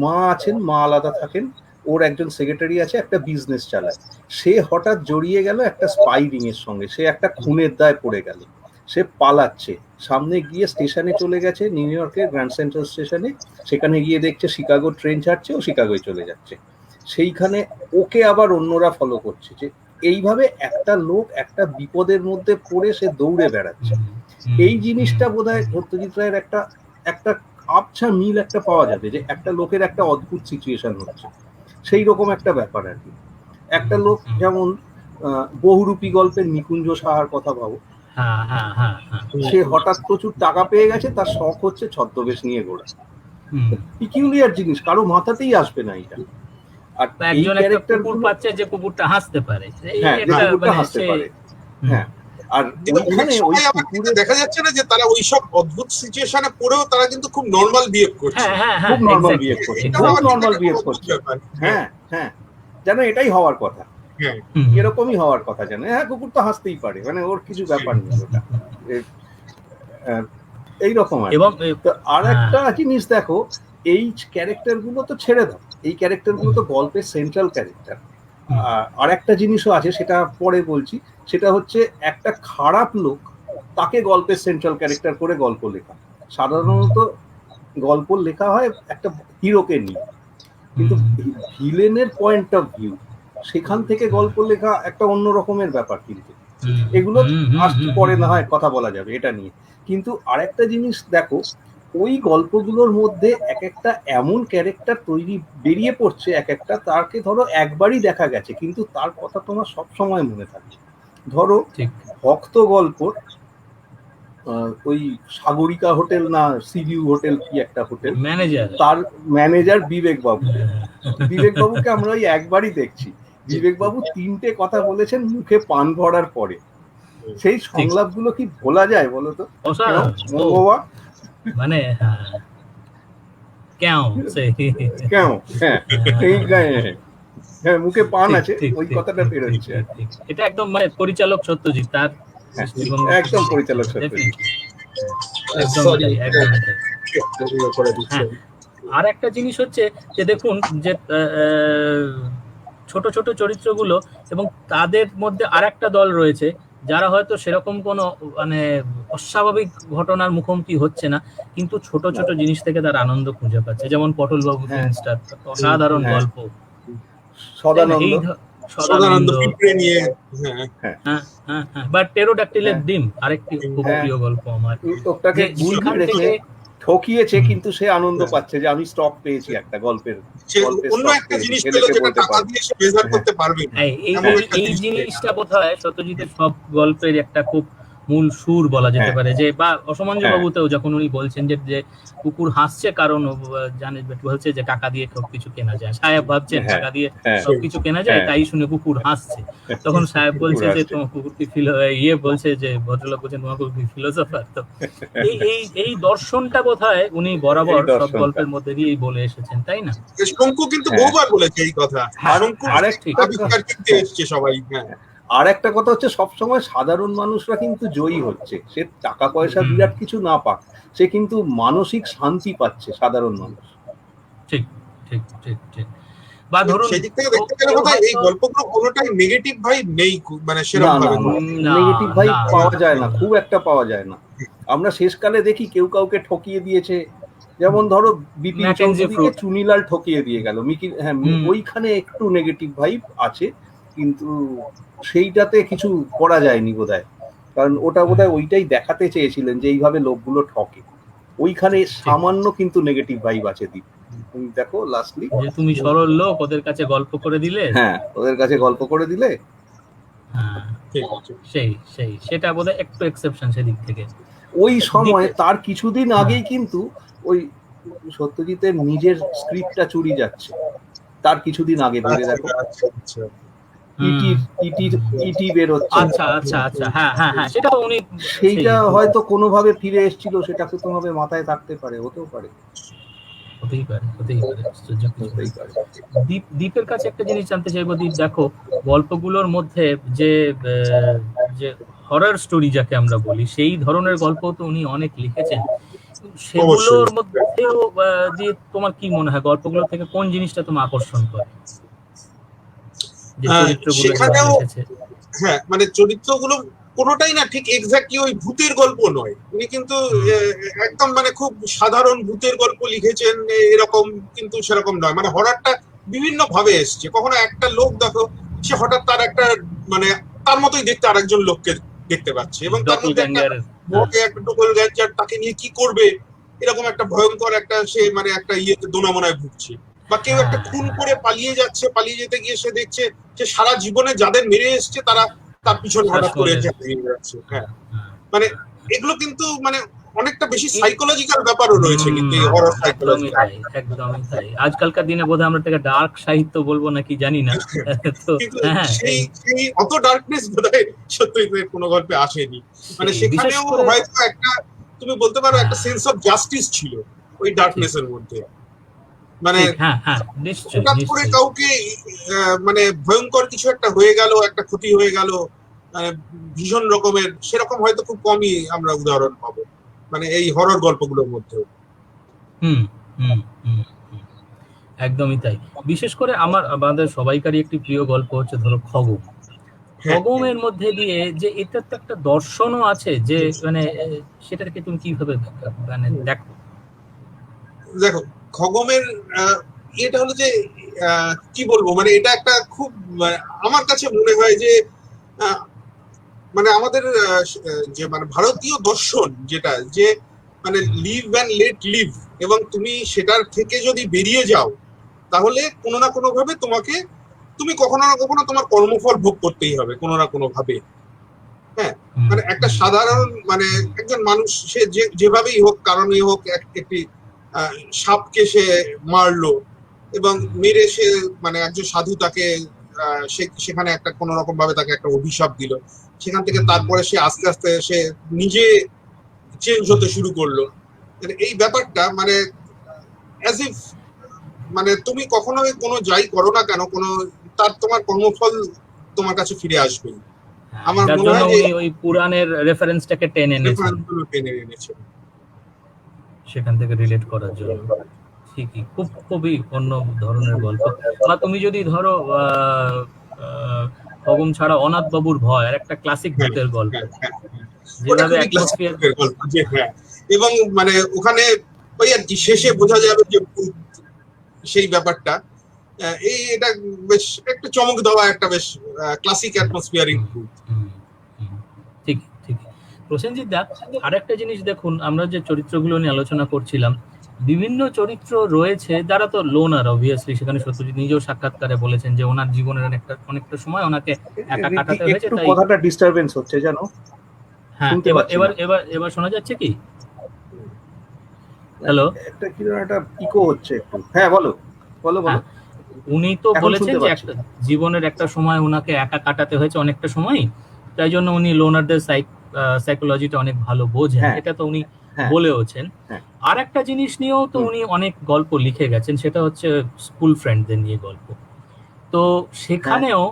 মা আছেন, মা আলাদা থাকেন, ওর একজন সেক্রেটারি আছে, একটা বিজনেস চালায়। সে হঠাৎ জড়িয়ে গেল একটা স্পাই রিং এর সঙ্গে, সে একটা খুনের দায় পড়ে গেল, সে পালাচ্ছে, সামনে গিয়ে স্টেশনে চলে গেছে, নিউ ইয়র্কের গ্র্যান্ড সেন্ট্রাল স্টেশনে, সেখানে গিয়ে দেখছে শিকাগো ট্রেন ছাড়ছে, ও শিকাগোয় চলে যাচ্ছে। সেইখানে ওকে আবার অন্যরা ফলো করছে, যে এইভাবে একটা লোক একটা বিপদের মধ্যে পড়ে সে দৌড়ে বেড়াচ্ছে। এই জিনিসটা বোধহয় সত্যজিৎ রায়ের একটা আবছা মিল একটা পাওয়া যাবে, যে একটা লোকের একটা অদ্ভুত সিচুয়েশন হচ্ছে, সেই রকম একটা ব্যাপার আর কি। একটা লোক যেমন বহুরূপী গল্পের নিকুঞ্জ সাহার কথা ভাবো, সে হঠাৎ প্রচুর টাকা পেয়ে গেছে, তার শখ হচ্ছে ছদ্মবেশ নিয়ে ঘোরা। পিকিউলিয়ার জিনিস, কারো মাথাতেই আসবে না এটা। আর একজন একটা কুকুর পাচ্ছে যে কুকুরটা হাসতে পারে, হ্যাঁ, আর দেখা যাচ্ছে না যে তারা ওইসব অদ্ভুত সিচুয়েশনে পড়েও তারা কিন্তু খুব নরমাল বিহেভ করছে, খুব নরমাল বিহেভ করছে। হ্যাঁ হ্যাঁ, যেন এটাই হওয়ার কথা, এরকমই হওয়ার কথা, যেন হ্যাঁ কুকুর তো হাসতেই পারে, মানে ওর কিছু ব্যাপার নেই ওটা, এইরকম। আর একটা জিনিস দেখো, এই ক্যারেক্টার গুলো তো ছেড়ে দাও, এই ক্যারেক্টার গুলো তো গল্পের সেন্ট্রাল ক্যারেক্টার। আর একটা জিনিসও আছে, সেটা পরে বলছি। সেটা হচ্ছে একটা খারাপ লোক, তাকে গল্পের সেন্ট্রাল ক্যারেক্টার করে গল্প লেখা। সাধারণত গল্প লেখা হয় একটা হিরোকে নিয়ে, কিন্তু ভিলেনের পয়েন্ট অফ ভিউ, সেখান থেকে গল্প লেখা একটা অন্য রকমের ব্যাপার। কিন্তু এগুলো আসতে পরে না হয় কথা বলা যাবে এটা নিয়ে। কিন্তু আরেকটা জিনিস দেখো, ওই গল্পগুলোর মধ্যে এক একটা এমন ক্যারেক্টার তৈরি বেরিয়ে পড়ছে, এক একটা তাকে ধরো একবারই দেখা গেছে কিন্তু তার কথা তোমার সব সময় মনে থাকবে। ধরো ভক্ত গল্পর ওই সাগরিকা হোটেল না সিভিউ হোটেল, কি একটা হোটেল, ম্যানেজার, তার ম্যানেজার বিবেক বাবু। বিবেক বাবুকে আমরা ওই একবারই দেখছি। বিবেক বাবু 3টে কথা বলেছেন মুখে পান ভরার পরে। সেই সংলাপগুলো কি ভোলা যায় বলো তো? মানে হ্যাঁ, মুখে পান আছে, ওই কথাটা বেরোচ্ছে। এটা একদম মানে পরিচালক সত্যজিৎ, তার একদম পরিচালক সত্যজিৎ। আর একটা জিনিস হচ্ছে যে দেখুন যে ছোট ছোট চরিত্রগুলো, এবং তাদের মধ্যে আরেকটা দল রয়েছে যারা হয়তো সেরকম কোনো মানে অস্বাভাবিক ঘটনার মুখোমুখি হচ্ছে না, কিন্তু ছোট ছোট জিনিস থেকে তার আনন্দ খুঁজে পাচ্ছে। যেমন পটল বাবু ফিল্মস্টার, অসাধারণ গল্প। সদানন্দ বা টেরোডাক্টিলের ডিম আরেকটি খুব প্রিয় গল্প আমার। লোকটাকে ঠকিয়েছে কিন্তু সে আনন্দ পাচ্ছে যে আমি স্টক পেয়েছি একটা গল্পের, অন্য একটা জিনিস পেলো যেটা টাকা দিয়ে সে মেজার করতে পারবে। এই জিনিসটা বোধহয় সত্যজিতের সব গল্পের একটা খুব মূল সুর বলা যেতে পারে। যে বা অসমঞ্জ বাবুতেও যখন উনি বলছেন যে কুকুর হাসছে কারণ জানে বলছে যে টাকা দিয়ে সবকিছু কেনা যায়, সাহেব ভাবছেন টাকা দিয়ে সবকিছু কেনা যায়, তাই শুনে কুকুর হাসছে। তখন সাহেব বলছে যে তোমার কুকুর কি বলছে যে ভদ্রলোক বলছেন তোমার কুকুর কি ফিলোসফার। তো এই দর্শনটা বোধহয় উনি বরাবর সব গল্পের মধ্যে দিয়েই বলে এসেছেন, তাই না? শঙ্কু কিন্তু বহুবার বলেছে এই কথা। আর একটা কথা হচ্ছে, সবসময় সাধারণ মানুষরা কিন্তু জয়ী হচ্ছে। সে টাকা পয়সা বিরাট কিছু না পাক, সে কিন্তু মানসিক শান্তি পাচ্ছে সাধারণ মানুষ। ঠিক ঠিক ঠিক ঠিক। বা ধরুন সেই দিক থেকে দেখতে গেলে বোধহয় এই গল্পগুলো কোনোটাই নেগেটিভ ভাই নেই, মানে সেরকম ভাবে নেগেটিভ ভাই পাওয়া যায় না, খুব একটা পাওয়া যায় না। আমরা শেষকালে দেখি কেউ কাউকে ঠকিয়ে দিয়েছে, যেমন ধরো বিপিন চৌধুরীকে চুনিলাল ঠকিয়ে দিয়ে গেল। ওইখানে একটু নেগেটিভ ভাইব আছে, কিন্তু সেইটাতে কিছু করা যায়নি বোধহয়, কারণ ওটা বোধহয় ওইটাই দেখাতে চেয়েছিলেন যে এইভাবে লোকগুলো ঠকে। ওইখানে সামান্য কিন্তু নেগেটিভ ভাইব আছে। তুমি দেখো লাস্টলি যে তুমি সরল লোক, ওদের কাছে গল্প করে দিলে, ওদের কাছে গল্প করে দিলে, সেটা বোধহয় একটু এক্সেপশন সেদিক থেকে। ওই সময় তার কিছুদিন আগেই কিন্তু ওই সত্যজিতের নিজের স্ক্রিপ্টটা চুরি যাচ্ছে, তার কিছুদিন আগে ভেবে দেখো। ইটি বেরোচ্ছে, সেটা উনি সেইটা হয়তো কোনোভাবে ফিরে এসেছিল, সেটা কোনোভাবে মাথায় থাকতে পারে, হতেই পারে। দীপের কাছে একটা জিনিস জানতে চাইবো। দীপ, দেখো গল্পগুলোর মধ্যে যে হরর স্টোরি যাকে আমরা বলি, সেই ধরনের গল্প তো উনি অনেক লিখেছেন। সেগুলোর মধ্যেও যে তোমার কি মনে হয় গল্পগুলো থেকে কোন জিনিসটা তোমার আকর্ষণ করে? হ্যাঁ, মানে চরিত্রগুলো কোনোটাই না ঠিক এক্স্যাক্টলি ওই ভূতের গল্প নয়। উনি কিন্তু একদম মানে খুব সাধারণ ভূতের গল্প লিখেছেন এরকম, কিন্তু সেরকম নয়। মানে হররটা বিভিন্ন ভাবে এসছে। কখনো একটা লোক দেখো, সে হঠাৎ তার একটা মানে তার মতোই দেখতে আরেকজন লোককে দেখতে পাচ্ছে, এবং তার মধ্যে একটা ডবল গ্যাঞ্জার, তাকে নিয়ে কি করবে এরকম একটা ভয়ঙ্কর একটা সে মানে একটা ইয়েতে দোনামোনায় ভুগছে। বা কেউ একটা খুন করে পালিয়ে যাচ্ছে, পালিয়ে যেতে গিয়ে সে দেখছে যে সারা জীবনে যাদের মেরে এসছে তারা তার পিছনে হঠাৎ করে যাচ্ছে। হ্যাঁ, মানে এগুলো কিন্তু মানে অনেকটা বেশি সাইকোলজিক্যাল ব্যাপারও রয়েছে কিন্তু এই হরর সাইকোলজি। একদমই তাই। আজকালকার দিনে বোধহয় আমরা এটাকে ডার্ক সাহিত্য বলবো নাকি জানি না, তো সেই অত ডার্কনেস বোধহয় সত্যিই কোনো গল্পে আসেনি। মানে সেখানেও হয়তো একটা তুমি বলতে পারো একটা সেন্স অফ জাস্টিস ছিল ওই ডার্কনেসের মধ্যে। মানে হঠাৎ করে কাউকে মানে ভয়ঙ্কর কিছু একটা হয়ে গেল, একটা ক্ষতি হয়ে গেল ভীষণ রকমের, সেরকম হয়তো খুব কমই আমরা উদাহরণ পাবো মানে এই হরর গল্পগুলোর মধ্যে। একদমই তাই। বিশেষ করে আমাদের সবাইকারই একটি প্রিয় গল্প হচ্ছে ধরো খগম। খগমের মধ্যে দিয়ে যে এটার তো একটা দর্শনও আছে, যে মানে সেটাকে তুমি কিভাবে মানে দেখো? দেখো, খগমের এটা হলো যে কি বলবো, মানে এটা একটা খুব আমার কাছে মনে হয় যে মানে আমাদের যে মানে ভারতীয় দর্শন যেটা, যে মানে লিভ অ্যান্ড লেট লিভ, এবং তুমি সেটার থেকে যদি বেরিয়ে যাও তাহলে কোনো না কোনো ভাবে তুমি কখনো না কখনো তোমার কর্মফল ভোগ করতেই হবে কোনো না কোনো ভাবে। হ্যাঁ, মানে একটা সাধারণ মানে একজন মানুষ, সে যেভাবেই হোক, কারণেই হোক, একটি সাপকে সে মারলো এবং মেরে সে মানে একজন সাধু তাকে সেখানে একটা কোন রকম ভাবে তাকে একটা অভিশাপ দিল। সেখান থেকে তারপরে সে আস্তে আস্তে সে নিজে চেঞ্জ হতে শুরু করলো। এই ব্যাপারটা মানে অ্যাজ ইফ মানে তুমি কখনোই কোনো যাই করো না কেন, তোমার কর্মফল তোমার কাছে ফিরে আসবে। আমার মনে হয় যে ওই পুরাণের রেফারেন্সটাকে টেনে এনেছেন সেখান থেকে রিলেট করার জন্য। ঠিকই, খুবই অন্য ধরনের গল্প। বা তুমি যদি ধরো খগম ছাড়া অনাথ বাবুর ভয়, আর একটা ক্লাসিক ভূতের গল্প, যেভাবে এবং মানে ওখানে ওই আর কি শেষে বোঝা যাবে যে সেই ব্যাপারটা এটা বেশ একটা চমক দেওয়া একটা বেশ ক্লাসিক অ্যাটমসফিয়ারিং। ঠিক ঠিক। প্রসেনজিৎ দা, আরেকটা জিনিস দেখুন, আমরা যে চরিত্রগুলো নিয়ে আলোচনা করছিলাম, বিভিন্ন চরিত্র রয়েছে যারা তো লোনার, অবভিয়াসলি। সেখানে সত্যজিৎ নিজেও সাক্ষাৎকারে বলেছেন যে ওনার জীবনের অনেকটা সময় ওনাকে একা কাটাতে হয়েছে। তাই কথাটা ডিস্টারবেন্স হচ্ছে জানো। হ্যাঁ, এবার শোনা যাচ্ছে কি? হ্যালো, একটা ইকো হচ্ছে একটু। হ্যাঁ, বলো। উনি তো বলেছেন যে একটা জীবনের একটা সময় ওনাকে একা কাটাতে হয়েছে অনেকটা সময়, তাই জন্য উনি লোনারদের সাইকোলজিটা অনেক ভালো বোঝেন। এটা তো উনি বলেওছেন। আর একটা জিনিস নিয়েও তো উনি অনেক গল্প লিখে গেছেন, সেটা হচ্ছে স্কুল ফ্রেন্ডদের নিয়ে গল্প। তো সেখানেও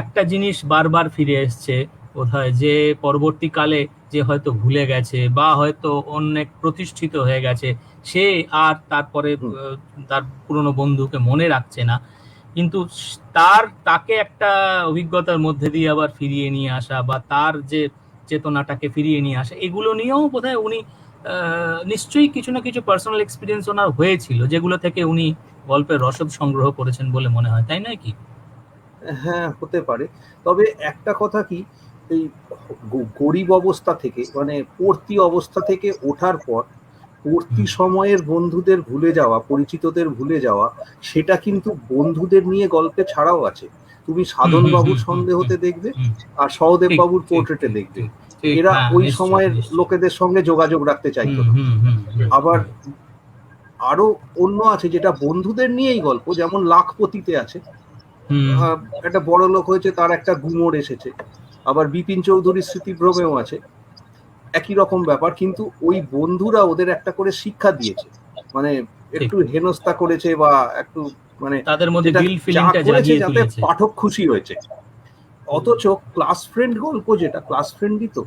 একটা জিনিস বারবার ফিরে এসছে বোধহয়, যে পরবর্তীকালে যে হয়তো ভুলে গেছে বা হয়তো অনেক প্রতিষ্ঠিত হয়ে গেছে, সে আর তারপরে তার পুরনো বন্ধুকে মনে রাখছে না, কিন্তু তাকে একটা অভিজ্ঞতার মধ্যে দিয়ে আবার ফিরিয়ে নিয়ে আসা বা তার যে চেতনাটাকে ফিরিয়ে নিয়ে আসা, এগুলো নিয়েও বোধহয় উনি নিশ্চয়ই কিছু না কিছু পার্সোনাল এক্সপিরিয়েন্স ওনার হয়েছিল, যেগুলো থেকে উনি গল্পের রসদ সংগ্রহ করেছেন বলে মনে হয়, তাই নয় কি? হ্যাঁ, হতে পারে। তবে একটা কথা কি, এই গরিব অবস্থা থেকে মানে পড়তি অবস্থা থেকে ওঠার পর পড়তি সময়ের বন্ধুদের ভুলে যাওয়া, পরিচিতদের ভুলে যাওয়া, সেটা কিন্তু বন্ধুদের নিয়ে গল্পে ছাড়াও আছে। তুমি সাধন বাবুর সন্দেহতে দেখবে আর সহদেব বাবুর পোর্ট্রেটে দেখবে, এরা ওই সময়ের লোকেদের সঙ্গে যোগাযোগ রাখতে চাইতো না। আবার আরো অন্য আছে যেটা বন্ধুদের নিয়েই গল্প, যেমন লাখপতিতে আছে, একটা বড় লোক হয়েছে, তার একটা গুমর এসেছে। আবার বিপিন চৌধুরীর স্মৃতিভ্রমেও আছে একই রকম ব্যাপার, কিন্তু ওই বন্ধুরা ওদের একটা করে শিক্ষা দিয়েছে, মানে একটু হেনস্থা করেছে বা একটু মানে তাদের মধ্যে গিল্ট ফিলিংটা জাগিয়ে যাতে পাঠক খুশি হয়েছে। অথচ ক্লাস ফ্রেন্ড গল্প, যেটা ক্লাস ফ্রেন্ডই তো,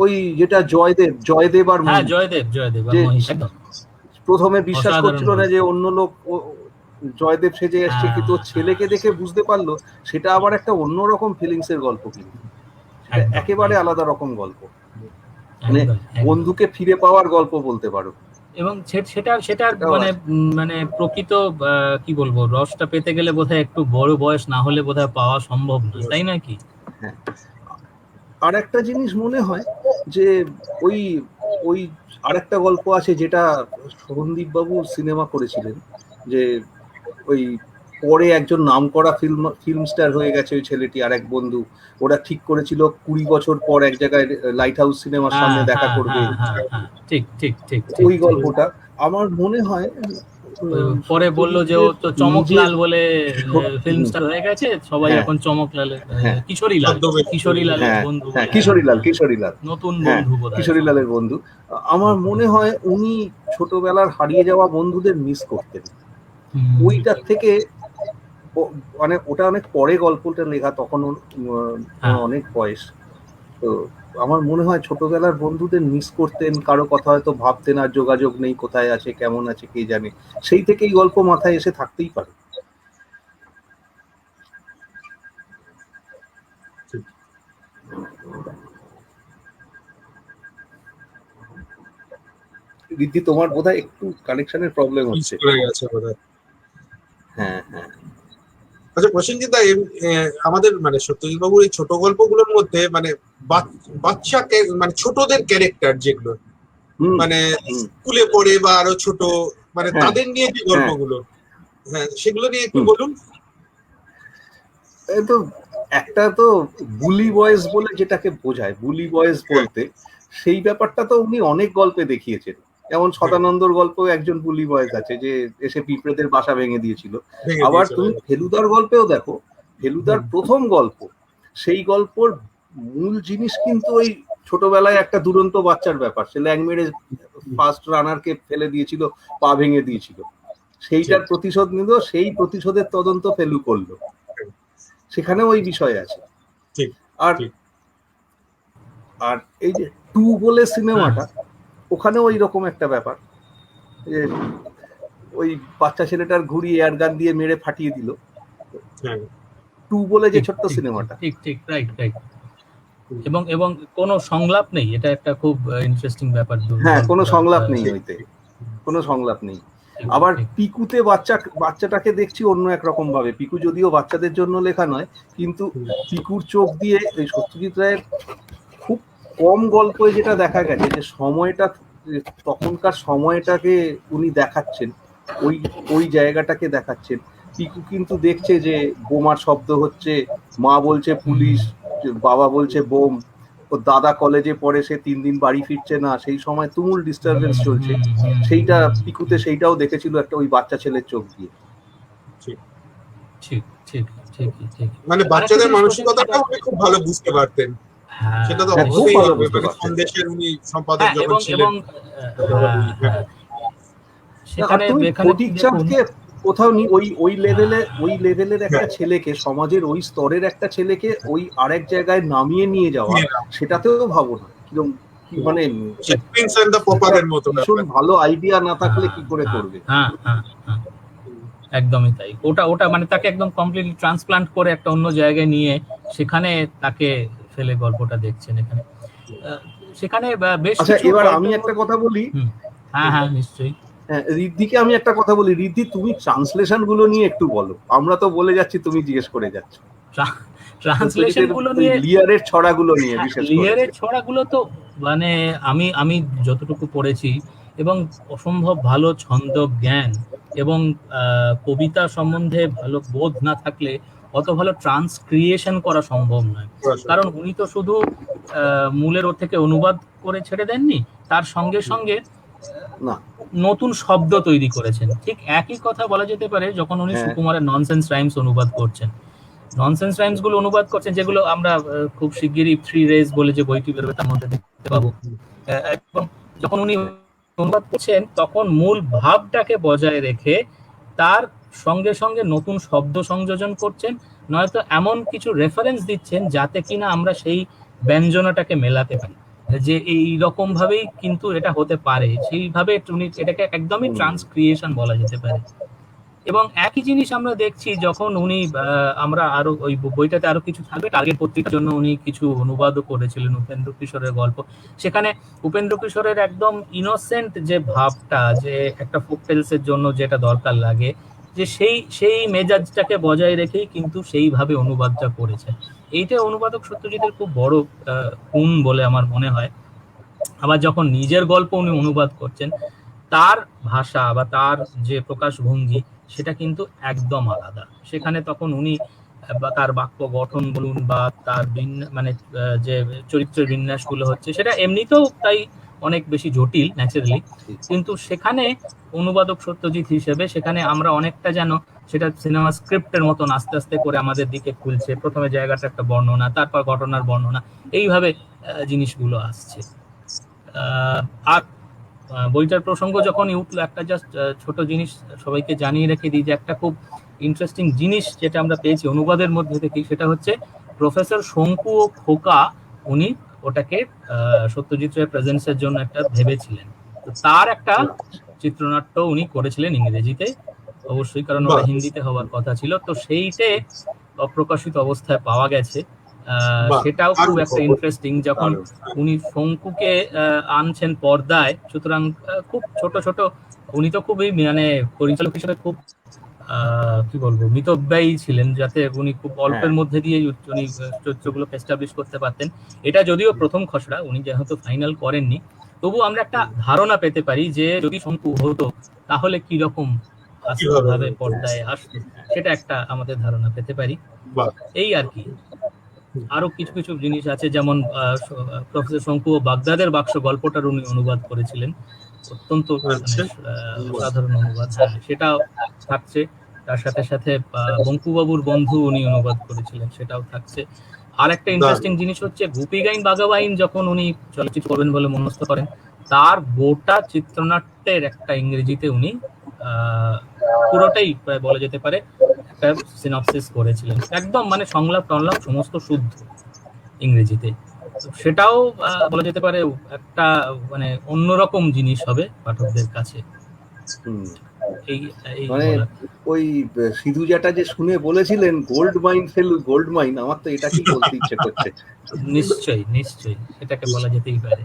ওই যেটা জয়দেব আর জয়দেব প্রথমে বিশ্বাস করছিল না যে অন্য লোক জয়দেব সেজে এসছে, কিন্তু ছেলেকে দেখে বুঝতে পারলো সেটা আবার একটা অন্যরকম ফিলিংস এর গল্প, কিন্তু একেবারে আলাদা রকম গল্প, মানে বন্ধুকে ফিরে পাওয়ার গল্প বলতে পারো। এবং সেটা মানে প্রকৃত কি বলবো, রসটা পেতে গেলে বোধহয় একটু বড় বয়স না হলে বোধহয় পাওয়া সম্ভব না, তাই না কি? হ্যাঁ, আর একটা জিনিস মনে হয় যে ওই আরেকটা গল্প আছে যেটা সন্দীপ বাবু সিনেমা করেছিলেন, যে ওই পরে একজন নামকরা ফিল্ম স্টার হয়ে গেছে ওই ছেলেটি, আর এক বন্ধু, ওরা ঠিক করেছিল 20 বছর পর এক জায়গায় লাইট হাউস সিনেমার সামনে দেখা করবে। ঠিক ঠিক ঠিক। ওই গল্পটা আমার মনে হয় পরে বললো যে ও তো চমকলাল বলে ফিল্ম স্টার হয়ে গেছে, সবাই এখন চমকলাল, কিশোরীলালের বন্ধু, কিশোরীলাল নতুন বন্ধু, কিশোরীলালের বন্ধু। আমার মনে হয় উনি ছোটবেলার হারিয়ে যাওয়া বন্ধুদের মিস করতেন। ওইটার থেকে মানে ওটা অনেক পরে গল্পটা লেখা, তখন অনেক বয়স, তো আমার মনে হয় ছোটবেলার বন্ধুদের মিস করতেন, কারো কথা হয়তো ভাবতেন, আর যোগাযোগ নেই, কোথায় আছে কেমন আছে কে জানে, সেই থেকেই গল্প মাথায় এসে থাকতেই পারে। রিদ্ধি, তোমার বোধহয় একটু কানেকশনের প্রবলেম হচ্ছে। হ্যাঁ হ্যাঁ। আচ্ছা প্রসেনজিৎ দা, আমাদের মানে সত্যজিৎ বাবুর এই ছোট গল্পগুলোর মধ্যে মানে বাচ্চা মানে ছোটদের ক্যারেক্টার যেগুলো মানে স্কুলে পড়ে বা আরো ছোট, মানে তাদের নিয়ে যে গল্পগুলো, হ্যাঁ সেগুলো নিয়ে একটু বলুন। এই তো একটা তো বুলি বয়েজ বলে যেটাকে বোঝায়, বুলি বয়েজ বলতে সেই ব্যাপারটা তো উনি অনেক গল্পে দেখিয়েছেন। যেমন সদানন্দর গল্প একজন বুলি বয়েজ আছে যে এসে পিঁপড়েদের বাসা ভেঙে দিয়েছিল। আবার তুমি ফেলুদার গল্পেও দেখো, ফেলুদার প্রথম গল্প, সেই গল্পর মূল জিনিস কিন্তু ওই ছোটবেলায় একটা দুরন্ত বাচ্চার ব্যাপার, সে ল্যাং মেরে ফার্স্ট রানারকে ফেলে দিয়েছিল, পা ভেঙে দিয়েছিল, সেইটার প্রতিশোধ নিল, সেই প্রতিশোধের তদন্ত ফেলু করলো, সেখানে ওই বিষয় আছে। আর আর এই যে টু বলে সিনেমাটা, ওখানে ওই রকম একটা ব্যাপার, যে ওই বাচ্চা ছেলেটার ঘুড়ি এয়ার গান দিয়ে মেরে ফাটিয়ে দিল, টু বলে যে ছোট্ট সিনেমাটা। ঠিক ঠিক, রাইট রাইট। এবং এবং কোনো সংলাপ নেই, এটা একটা খুব ইন্টারেস্টিং ব্যাপার। হ্যাঁ, কোনো সংলাপ নেই, ওইতে কোনো সংলাপ নেই। আবার পিকুতে বাচ্চাটাকে দেখছি অন্য একরকম ভাবে। পিকু যদিও বাচ্চাদের জন্য লেখা নয়, কিন্তু পিকুর চোখ দিয়ে এই সত্যজিৎ রায়ের খুব কম গল্পে যেটা দেখা গেছে, যে সময়টা, তখনকার সময়টাকে উনি দেখাচ্ছেন, ওই জায়গাটাকে দেখাচ্ছেন। পিকু কিন্তু দেখছে যে বোমার শব্দ হচ্ছে, মা বলছে পুলিশ, বাবা বলছে বোম, ও দাদা কলেজে পড়ে, সে 3 দিন বাড়ি ফিরছে না, সেই সময় তুমুল ডিস্টারবেন্স চলছে। সেইটা পিকুতে সেইটাও দেখেছিল একটা ওই বাচ্চা ছেলের চোখ দিয়ে। ঠিক ঠিক ঠিক ঠিক, মানে বাচ্চাদের মানসিকতাটাও উনি খুব ভালো বুঝতে পারতেন। সেটা তো অবশ্যই সন্দেশের উনি সম্পাদক যখন ছিলেন। সেখানে কোথাও ওই লেভেলের একটা ছেলেকে, সমাজের ওই স্তরের একটা ছেলেকে ওই আরেক জায়গায় নামিয়ে নিয়ে যাওয়া, সেটাতেও ভাবো না কিরকম, মানে ভীষণ ভালো আইডিয়া না থাকলে কি করে করবে। একদমই তাই। ওটা মানে তাকে একদম কমপ্লিটলি ট্রান্সপ্লান্ট করে একটা অন্য জায়গায় নিয়ে সেখানে তাকে ফেলে গল্পটা দেখছেন এখানে। সেখানে বেশ আচ্ছা, এবার আমি একটা কথা বলি। হ্যাঁ হ্যাঁ নিশ্চয়ই। রিদ্ধিকে আমি একটা কথা বলি। রিদ্ধি, তুমি ট্রান্সলেশন গুলো নিয়ে একটু বলো। আমরা তো বলে যাচ্ছি, তুমি জিজ্ঞেস করে যাচ্ছ। ট্রান্সলেশন গুলো নিয়ে, লিয়ারের ছড়াগুলো নিয়ে, বিশেষ করে লিয়ারের ছড়াগুলো তো মানে আমি যতটুকু পড়েছি, এবং অসম্ভব ভালো ছন্দ জ্ঞান এবং কবিতা সম্বন্ধে ভালো বোধ না থাকলে অত ভালো ট্রান্সক্রিয়েশন করা সম্ভব নয়। কারণ উনি তো শুধু মূলের ওর থেকে অনুবাদ করে ছেড়ে দেননি, তার সঙ্গে সঙ্গে নতুন শব্দ তৈরি করেছেন। ঠিক একই কথা বলা যেতে পারে যখন উনি সুকুমারের ননসেন্স রাইমস অনুবাদ করছেন। ননসেন্স রাইমস গুলো অনুবাদ করছেন, যেগুলো আমরা খুব শিগগিরই 3 রেজ বলে যে বইটি বেরোবে তার মধ্যে দেখতে পাবো। এবং যখন উনি অনুবাদ করছেন তখন মূল ভাবটাকে বজায় রেখে তার সঙ্গে সঙ্গে নতুন শব্দ সংযোজন করছেন, নয়তো এমন কিছু রেফারেন্স দিচ্ছেন যাতে কিনা আমরা সেই ব্যঞ্জনাটাকে মেলাতে পারি, যে এই রকম ভাবেই কিন্তু এটা হতে পারে। সেইভাবে এটাকে একদমই ট্রান্সক্রিয়েশন বলা যেতে পারে। এবং একই জিনিস আমরা দেখছি যখন উনি, আমরা আরো ওই বইটাতে আরো কিছু থাকবে, টার্গেট পত্রিকার জন্য উনি কিছু অনুবাদও করেছিলেন উপেন্দ্র কিশোরের গল্প। সেখানে উপেন্দ্র কিশোরের একদম ইনোসেন্ট যে ভাবটা, যে একটা ফোক টেলস এর জন্য যেটা দরকার লাগে, যে সেই মেজাজটাকে বজায় রেখেই কিন্তু সেইভাবে অনুবাদটা করেছে। এইটা অনুবাদক সত্যজিতের খুব বড় গুণ বলে আমার মনে হয়। আবার যখন নিজের গল্প উনি অনুবাদ করছেন, তার ভাষা বা তার যে প্রকাশভঙ্গি সেটা কিন্তু একদম আলাদা। সেখানে তখন উনি তার বাক্য গঠন বলুন বা তার মানে যে চরিত্রের বিন্যাসগুলো হচ্ছে, সেটা এমনিতেও তাই অনেক বেশি জটিল ন্যাচারালি, কিন্তু সেখানে অনুবাদক সত্যজিৎ হিসেবে সেখানে আমরা অনেকটা যেন সেটা সিনেমা স্ক্রিপ্টের মতন আস্তে আস্তে করে আমাদের দিকে খুলছে। প্রথমে জায়গাটা একটা বর্ণনা, তারপর ঘটনার বর্ণনা, এইভাবে জিনিসগুলো আসছে। আর বইটার প্রসঙ্গ যখনই উঠলো, একটা জাস্ট ছোট জিনিস সবাইকে জানিয়ে রেখে দিই, যে একটা খুব ইন্টারেস্টিং জিনিস যেটা আমরা পেয়েছি অনুবাদের মধ্যে থেকে, সেটা হচ্ছে প্রফেসর শঙ্কু ও খোকা উনি ওটাকে সত্যজিৎ রায়ের প্রেজেন্সের জন্য একটা ভেবেছিলেন। তো তার একটা চিত্রনাট্য উনি করেছিলেন ইংরেজিতে, অবশ্যই, কারণ ওটা হিন্দিতে হওয়ার কথা ছিল। তো সেইটে অপ্রকাশিত অবস্থায় পাওয়া গেছে। সেটাও খুব একটা ইন্টারেস্টিং, যখন উনি শঙ্কুকে আনছেন পর্দায়, সুতরাং খুব ছোট ছোট, উনি তো খুবই মানে পরিচালক হিসেবে খুব কি বলবো মিতব্যয়ী ছিলেন, যাতে উনি খুব অল্পের মধ্যে দিয়ে উনি চরিত্রগুলোকে এস্টাবলিশ করতে পারতেন। এটা যদিও প্রথম খসড়া, উনি যেহেতু ফাইনাল করেননি, তবু আমরা একটা ধারণা পেতে পারি যে যদি শঙ্কু হতো তাহলে কি রকম ভাবে পর্দায় আসতো, সেটা একটা আমাদের ধারণা পেতে পারি। এই আর কি। আরো কিছু কিছু জিনিস আছে, যেমন প্রফেসর শঙ্কু ও বাগদাদের বাক্স গল্পটার উনি অনুবাদ করেছিলেন, অত্যন্ত অসাধারণ অনুবাদ, সেটাও থাকছে। তার সাথে সাথে বঙ্কুবাবুর বন্ধু উনি অনুবাদ করেছিলেন, সেটাও থাকছে। আর একটা ইন্টারেস্টিং জিনিস হচ্ছে, গুপি গাইন বাঘাবাইন যখন উনি চলচ্চিত্র করবেন বলে মনস্থ করেন, তার গোটা চিত্রনাট্যের একটা ইংরেজিতে উনি পুরোটাই প্রায় বলা যেতে পারে একটা সিনপসিস করেছিলেন, একদম মানে সংলাপ টংলাপ সমস্ত শুদ্ধ ইংরেজিতে। সেটাও বলা যেতে পারে একটা মানে অন্যরকম জিনিস হবে পাঠকদের কাছে। মানে ওই সিধু জ্যাঠা যে শুনে বলেছিলেন gold mine Felu gold mine, আমার তো এটা কি বলতে ইচ্ছে করছে। নিশ্চয়ই নিশ্চয়ই এটাকে বলা যেতেই পারে।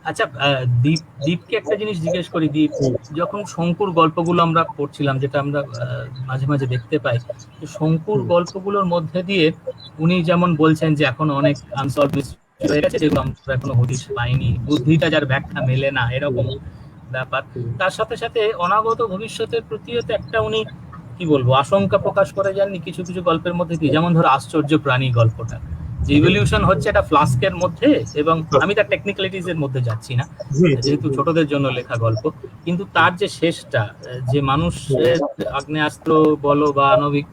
আচ্ছা, দীপকে একটা জিনিস জিজ্ঞেস করি। দীপ, যখন শঙ্কুর গল্পগুলো আমরা পড়ছিলাম, যেটা আমরা মাঝে মাঝে দেখতে পাই, শঙ্কুর গল্পগুলোর মধ্যে দিয়ে উনি যেমন বলছেন যে এখন অনেক আনসলভ মিস্ট্রি হয়ে গেছে, যেগুলো আমরা এখনো হদিশ পাইনি, বুদ্ধিটা যার ব্যাখ্যা মেলে না, এরকম ব্যাপার। তার সাথে সাথে অনাগত ভবিষ্যতের প্রতিও তো একটা উনি কি বলবো আশঙ্কা প্রকাশ করে যাননি কিছু কিছু গল্পের মধ্যে দিয়ে। যেমন ধরো আশ্চর্য প্রাণী গল্পটা, যে ইভলিউশন হচ্ছে একটা ফ্লাস্কের মধ্যে, এবং আমি তার টেকনিক্যালিটিস এর মধ্যে যাচ্ছি না, যেহেতু ছোটদের জন্য লেখা গল্প, কিন্তু তার যে শেষটা, যে মানুষের আগ্নেয়াস্ত্র বলো বা আণবিক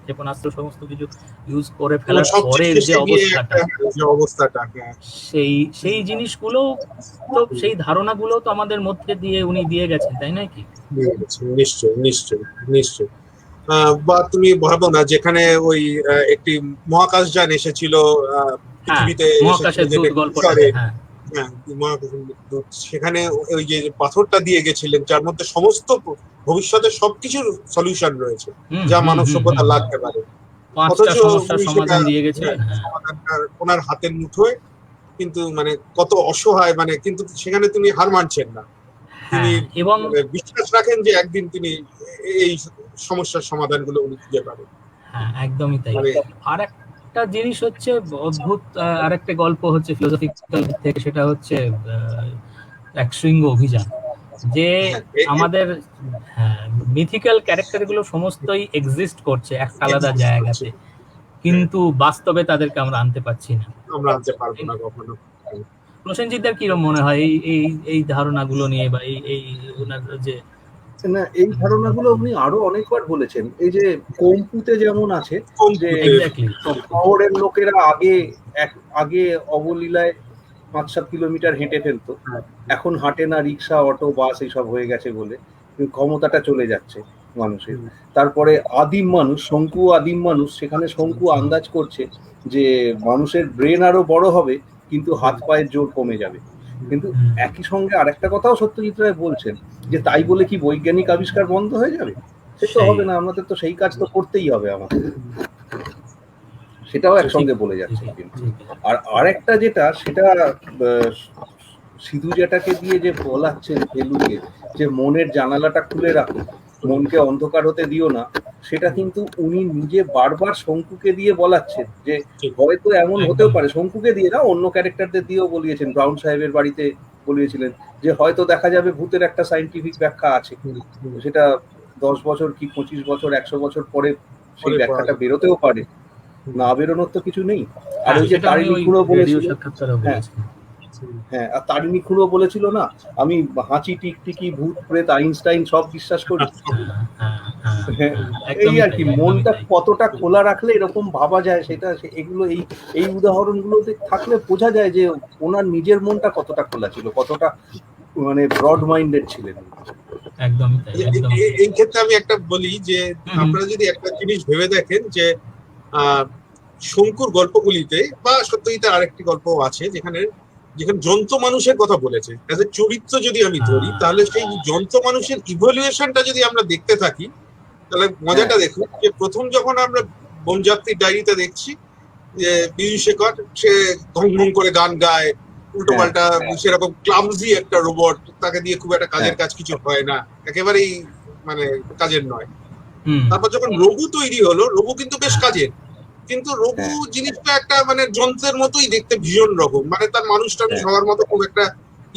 ক্ষেপণাস্ত্র সমস্ত কিছু ইউজ করে ফেলার পরের যে অবস্থাটা, সেই জিনিসগুলো তো, সেই ধারণাগুলো তো আমাদের মধ্যে দিয়ে উনি দিয়ে গেছেন, তাই নয় কি? নিশ্চয় নিশ্চয় নিশ্চয়। বা তুমি ভাবো না, যেখানে ওই একটি মহাকাশযান এসেছিল পৃথিবীতে, সেখানে ওই যে পাথরটা দিয়ে গেছিলেন, যার মধ্যে সমস্ত ভবিষ্যতের সবকিছুর সলিউশন রয়েছে যা মানব সভ্যতা লাগতে পারে, অথচ সমাধানটা ওনার হাতের মুঠোয়। কিন্তু মানে কত অসহায়, মানে কিন্তু সেখানে তিনি হার মানছেন না, তিনি এবং বিশ্বাস রাখেন যে একদিন তিনি এই সমস্যার সমাধানগুলো উনি খুঁজে পাবেন। হ্যাঁ, একদমই তাই। আর একটা জিনিস হচ্ছে অদ্ভুত, আরেকটা গল্প হচ্ছে ফিলোসফিক্যাল থেকে, সেটা হচ্ছে এক শৃঙ্গ অভিযান, যে আমাদের মিথিক্যাল ক্যারেক্টার গুলো সমস্তই এক্সিস্ট করছে একটা আলাদা জায়গাতে, কিন্তু বাস্তবে তাদেরকে আমরা আনতে পারছি না, আমরা আনতে পারবো না কখনো। প্রসেনজিৎদার কিরকম মনে হয় এই ধারণাগুলো নিয়ে, বা এই ওনার যে না, এই ধারণাগুলো উনি আরো অনেকবার বলেছেন। এই যে কম্পুতে যেমন আছে যে শহরের লোকেরা আগে অবলীলায় 5-7 কিলোমিটার হেঁটে ফেলতো, এখন হাঁটে না, রিক্সা অটো বাস এইসব হয়ে গেছে বলে ক্ষমতাটা চলে যাচ্ছে মানুষের। তারপরে আদিম মানুষ, শঙ্কু আদিম মানুষ, সেখানে শঙ্কু আন্দাজ করছে যে মানুষের ব্রেন আরো বড় হবে কিন্তু হাত পায়ের জোর কমে যাবে। কিন্তু একই সঙ্গে আরেকটা কথাও সত্যজিৎ রায় বলছেন যে তাই বলে কি বৈজ্ঞানিক আবিষ্কার বন্ধ হয়ে যাবে? সে তো হবে না, আমাদের তো সেই কাজ তো করতেই হবে আমাদের, সেটাও একসঙ্গে বলে যাচ্ছে। আর আরেকটা যেটা, সেটা সিধু জ্যাঠাকে দিয়ে যে বলাচ্ছেন ফেলুকে, যে মনের জানালাটা খুলে রাখো, মনকে অন্ধকার হতে দিও না, সেটা কিন্তু উনি নিজে বারবার শঙ্কুকে দিয়ে বলাচ্ছেন। যে হয়তো এমন হতেও পারে, শঙ্কুকে দিয়ে না, অন্য ক্যারেক্টারদের দিয়েও বলিয়েছেন, ব্রাউন সাহেবের বাড়িতে বলিয়েছিলেন যে হয়তো দেখা যাবে ভূতের একটা সায়েন্টিফিক ব্যাখ্যা আছে, সেটা 10 বছর কি 25 বছর 100 বছর পরে সেই ব্যাখ্যাটা বেরোতেও পারে, না বেরোনোর তো কিছু নেই। আর ওই যে তারিণী খুঁড়ো বলেছিল, হ্যাঁ, আর তারিণী খুঁড়ো বলেছিল না, আমি হাঁচি টিকটিকি ভূত প্রেত আইনস্টাইন সব বিশ্বাস করি। এই আর কি, মনটা কতটা খোলা রাখলে এরকম ভাবা যায়, সেটা এগুলো এই উদাহরণগুলোতে থাকলে বোঝা যায় যে ওনার নিজের মনটা কতটা খোলা ছিল, কতটা মানে ব্রড মাইন্ডেড ছিলেন। একদম। এই ক্ষেত্রে আমি একটা বলি যে আপনারা যদি একটা জিনিস ভেবে দেখেন যে শঙ্কুর গল্পগুলিতে বা সত্যজিতে আরেকটি গল্প আছে যেখানে যন্ত্র মানুষের কথা বলেছে অ্যাজ এ চরিত্র যদি আমি ধরি, তাহলে সেই যন্ত্র মানুষের ইভলিউশনটা যদি আমরা দেখতে থাকি তাহলে মজাটা দেখুন যে প্রথম যখন আমরা বোমযাত্রীর ডায়েরিতে দেখছি যে বিজু শেখর সে ঘং করে গান গায়, উল্টো পাল্টা সেরকম ক্লামজি একটা রোবট, তাকে দিয়ে খুব একটা কাজের কাজ কিছু হয় না, একেবারেই মানে কাজের নয়। তারপর যখন রঘু তৈরি হলো, রঘু কিন্তু বেশ কাজের, কিন্তু রঘু জিনিসটা একটা মানে যন্ত্রের মতোই দেখতে ভীষণ রকম, মানে তার মানুষটা সবার মতো খুব একটা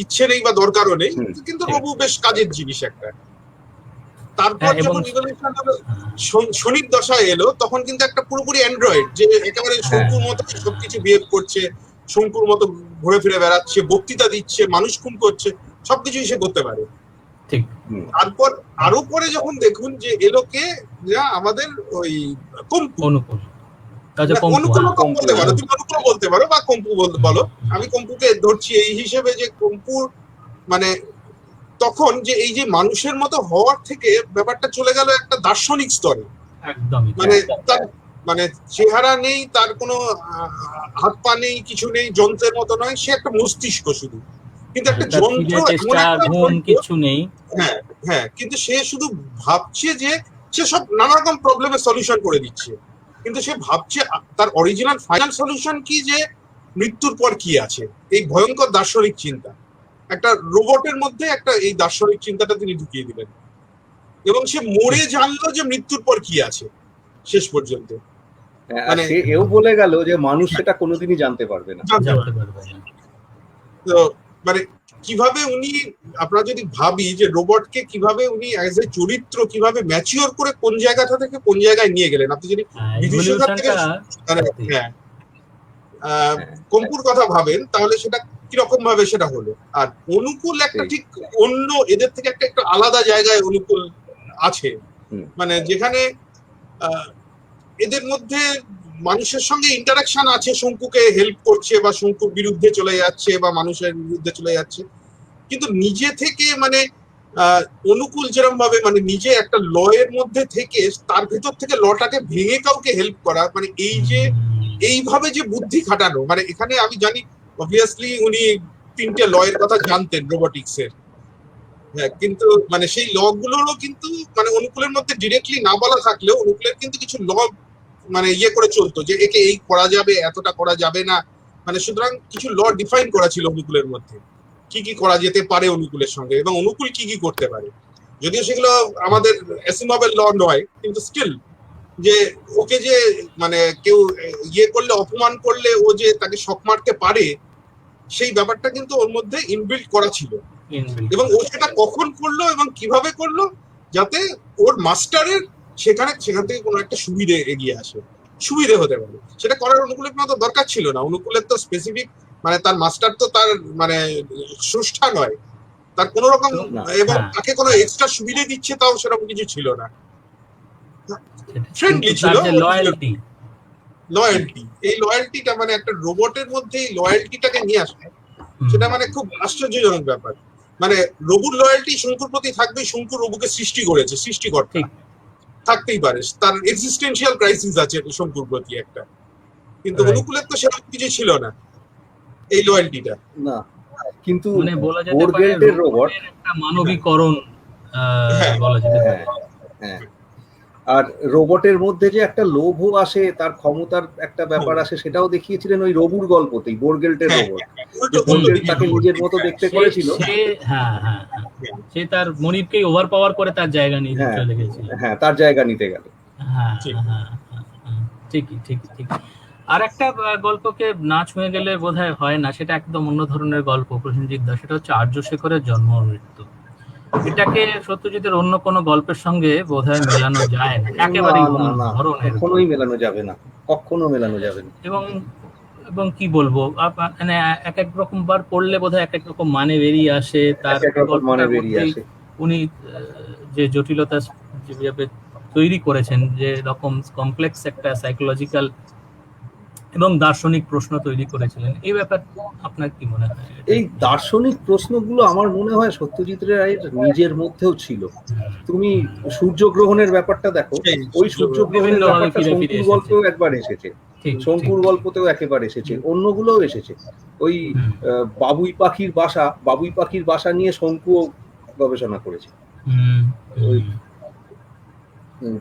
ইচ্ছে নেই বা দরকারও নেই, কিন্তু রঘু বেশ কাজের জিনিস একটা। তারপর যখন ইভলিউশন হলো, শনির দশায় এলো, তখন কিন্তু একটা পুরোপুরি অ্যান্ড্রয়েড, যে একেবারে শঙ্কুর মতো সবকিছু বিহেভ করছে, শঙ্কুর মতো ঘুরে ফিরে বেড়াচ্ছে, বক্তৃতা দিচ্ছে, মানুষ খুন করছে, সবকিছুই সে করতে পারে। তারপর আরো পরে যখন দেখুন যে এলো কে, যা আমাদের ওই কম্পু, বলতে পারো, তুমি অনুকূল বলতে পারো বা কম্পু বলতে বলো, আমি কম্পুকে ধরছি এই হিসেবে যে কম্পুর মানে তখন যে এই যে মানুষের মতো হওয়ার থেকে ব্যাপারটা চলে গেল একটা দার্শনিক স্তরে। মানে তার মানে চেহারা নেই, তার কোনো হাত পা নেই, কিছু নেই, যন্ত্রের মতো নয়, সে একটা মস্তিষ্ক শুধু, কিন্তু একটা যন্ত্র, কিছু নেই। হ্যাঁ হ্যাঁ, কিন্তু সে শুধু ভাবছে যে সে সব নানা রকম প্রবলেমের সলিউশন করে দিচ্ছে, কিন্তু সে ভাবছে তার অরিজিনাল ফাইনাল সলিউশন কি, যে মৃত্যুর পর কি আছে। এই ভয়ঙ্কর দার্শনিক চিন্তা একটা রোবটের মধ্যে একটা এই দার্শনিক চিন্তাটা তিনি ঢুকিয়ে দিলেন, এবং সে মরে জানলো যে মৃত্যুর পর কি আছে শেষ পর্যন্ত। মানে এও বলে গেল যে মানুষ সেটা কোনোদিনই জানতে পারবে না। তো মানে কিভাবে উনি, আপনারা যদি ভাবি যে রোবটকে কিভাবে উনি অ্যাজ এ চরিত্র কিভাবে ম্যাচিওর করে কোন জায়গাটা থেকে কোন জায়গায় নিয়ে গেলেন, আপনি যদি কম্পুর কথা ভাবেন তাহলে সেটা কিরকম ভাবে সেটা হলো। আর অনুকূল একটা ঠিক অন্য, এদের থেকে একটা একটু আলাদা জায়গায় অনুকূল আছে, মানে যেখানে এদের মধ্যে মানুষের সঙ্গে ইন্টারাকশন আছে, শঙ্কুকে হেল্প করছে বা শঙ্কুর বিরুদ্ধে চলে যাচ্ছে বা মানুষের বিরুদ্ধে চলে যাচ্ছে, কিন্তু নিজে থেকে মানে অনুকূল যেরকম ভাবে মানে নিজে একটা ল এর মধ্যে থেকে তার ভেতর থেকে লটাকে ভেঙে কাউকে হেল্প করা, মানে এই যে এইভাবে যে বুদ্ধি খাটানো, মানে এখানে আমি জানি অবভিয়াসলি উনি 3টে ল এর কথা জানতেন রোবোটিক্স এর, হ্যাঁ, কিন্তু মানে সেই ল গুলোরও কিন্তু মানে অনুকূলের মধ্যে ডিরেক্টলি না বলা থাকলেও অনুকূলের কিন্তু কিছু ল মানে ইয়ে করে চলতো যে একে এই করা যাবে, এতটা করা যাবে না, মানে সুতরাং কিছু ল ডিফাইন করা ছিল অনুকূলের মধ্যে, কি কি করা যেতে পারে অনুকূলের সঙ্গে এবং অনুকূল কি কি করতে পারে। যদিও সেগুলো আমাদের অ্যাসিমভের ল নয়, কিন্তু স্টিল যে ওকে যে মানে কেউ ইয়ে করলে, অপমান করলে ও যে তাকে শক মারতে পারে, সেই ব্যাপারটা কিন্তু ওর মধ্যে ইনবিল্ট করা ছিল, এবং ও সেটা কখন করলো এবং কিভাবে করলো যাতে ওর মাস্টারের সেখান থেকে কোনো একটা সুবিধে এগিয়ে আসে, সুবিধে হতে পারে। সেটা করার অনুকূলের কোনো দরকার ছিল না, অনুকূলের তো স্পেসিফিক মানে তার মাস্টার তো তার মানে স্রষ্টা নয়, তার কোন রকম, এবং তাকে কোনো এক্সট্রা সুবিধা দিচ্ছে তাও সেরকম কিছু ছিল না, ফ্রেন্ডলি ছিল। লয়্যালটি, এই লয়্যালটিটা মানে একটা রোবটের মধ্যে এই লয়্যালটিটাকে নিয়ে আসে, সেটা মানে খুব আশ্চর্যজনক ব্যাপার। মানে রঘুর লয়্যালটি শঙ্কুর প্রতি থাকবে, শঙ্কুর রঘুকে সৃষ্টি করেছে, সৃষ্টিকর্তা থাকতেই পারে, তার এক্সিস্টেন্সিয়াল ক্রাইসিস আছে শঙ্কুর প্রতি একটা, কিন্তু অনুকূলের তো সেরকম কিছু ছিল না এই লয়্যালটিটা না। কিন্তু মানে বলা যেতে পারে রোবট একটা মানবিকরণ বলা যেতে পারে। হ্যাঁ, আর রোবটের মধ্যে যে একটা লোভ আসে, তার ক্ষমতার একটা ব্যাপার আসে, সেটাও দেখিয়েছিলেন ওই রঘুর গল্পতেই, বোরগেল্টের রোবট, যে বোরগেল্ট তাকে নিজের মতো দেখতে করেছিল। সে তার মনিবকেই ওভার পাওয়ার করে তার জায়গা নিয়ে চলে গেছিল। হ্যাঁ, তার জায়গা নিতে গেল। ঠিকই ঠিক ঠিক। আর একটা গল্পকে না ছুঁয়ে গেলে বোধহয় হয় না, সেটা একদম অন্য ধরনের গল্প প্রসেনজিৎ দা, সেটা হচ্ছে আর্য শেখরের জন্ম মৃত্যু। এটাকে সত্যজিতের অন্য কোনো গল্পের সঙ্গে বোধহয় মেলানো যায় না, একেবারেই কখনোই মেলানো যাবে না, কখনো মেলানো যাবে না। এবং কি বলবো, মানে এক এক রকম বার পড়লে বোধহয় এক এক রকম মানে বেরিয়ে আসে। তার উনি যে জটিলতা যেভাবে তৈরি করেছেন, যে রকম কমপ্লেক্স একটা সাইকোলজিক্যাল এবং দার্শনিক প্রশ্ন তৈরি করেছিলেন, এই ব্যাপার আপনার কি মনে হয়? এই দার্শনিক প্রশ্নগুলো আমার মনে হয় সত্যজিৎ রায়ের নিজের মধ্যেও ছিল। তুমি সূর্যগ্রহণের ব্যাপারটা দেখো, ওই সূর্যগ্রহণের ব্যাপারটা শঙ্কুর গল্পেও একবার এসেছে। ঠিক, শঙ্কুর ঠিক। গল্পতেও একেবারে এসেছে, অন্যগুলোও এসেছে। ওই হুম, বাবুই পাখির বাসা নিয়ে শঙ্কুও গবেষণা করেছে। হুম, ওই হুম,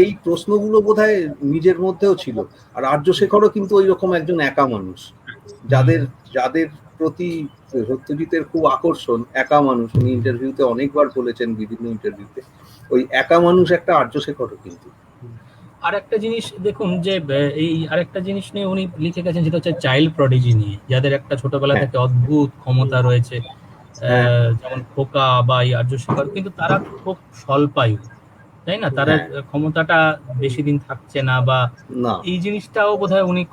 এই প্রশ্নগুলো বোধহয় নিজের মধ্যেও ছিল। আর আর্যশেখরও কিন্তু ওই রকম একজন একা মানুষ, যাদের যাদের প্রতি সত্যজিতের খুব আকর্ষণ। একা মানুষ, উনি ইন্টারভিউতে অনেকবার বলেছেন, বিভিন্ন ইন্টারভিউতে। ওই একা মানুষ একটা আর্যশেখরও কিন্তু। আর একটা জিনিস দেখুন যে এই আরেকটা জিনিস নিয়ে উনি লিখে গেছেন, সেটা হচ্ছে চাইল্ড প্রডিজি নিয়ে, যাদের একটা ছোটবেলা হ্যাঁ। থেকে অদ্ভুত ক্ষমতা রয়েছে, হ্যাঁ। যেমন খোকা বা এই আর্যশেখর, কিন্তু তারা খুব স্বল্পায়ু, তাই না? তারা হ্যাঁ। ক্ষমতাটা বেশি দিন থাকছে না, বা না। এই জিনিসটাও বোধহয় উনি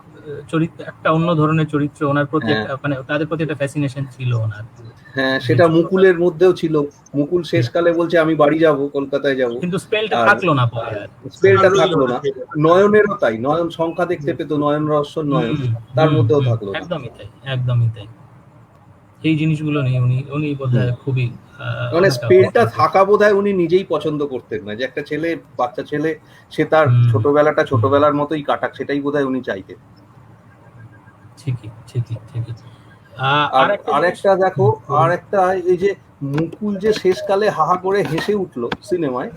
চরিত্র, একটা অন্য ধরনের চরিত্র, ওনার প্রতি হ্যাঁ। একটা মানে তাদের প্রতি একটা ফ্যাসিনেশন ছিল ওনার। হ্যাঁ, সেটা মুকুলের মধ্যেও ছিল। মুকুল শেষকালে বলছে আমি বাড়ি যাব, কলকাতায় যাব, কিন্তু স্পেলটা আর থাকলো না পরে আর। স্পেলটা থাকলো না। নয়নেরও তাই, নয়ন সংখ্যা দেখতে পেত, নয়ন রহস্য নয়ন, তার মধ্যেও থাকলো না। একদমই তাই, একদমই তাই। এই জিনিসগুলো নিয়ে উনি বোধহয় খুবই মানে স্পেলটা থাকা বোধহয় উনি নিজেই পছন্দ করতেন না, যে একটা ছেলে, বাচ্চা ছেলে, সে তার ছোটবেলাটা ছোটবেলার মতোই কাটাক, সেটাই বোধহয় উনি চাইতেন। ঠিকই, ঠিকই, ঠিকই। আর আরেকটা দেখো, আরেকটা এই যে মুকুল যে শেষকালে হাহা করে হেসে উঠলো সিনেমায়,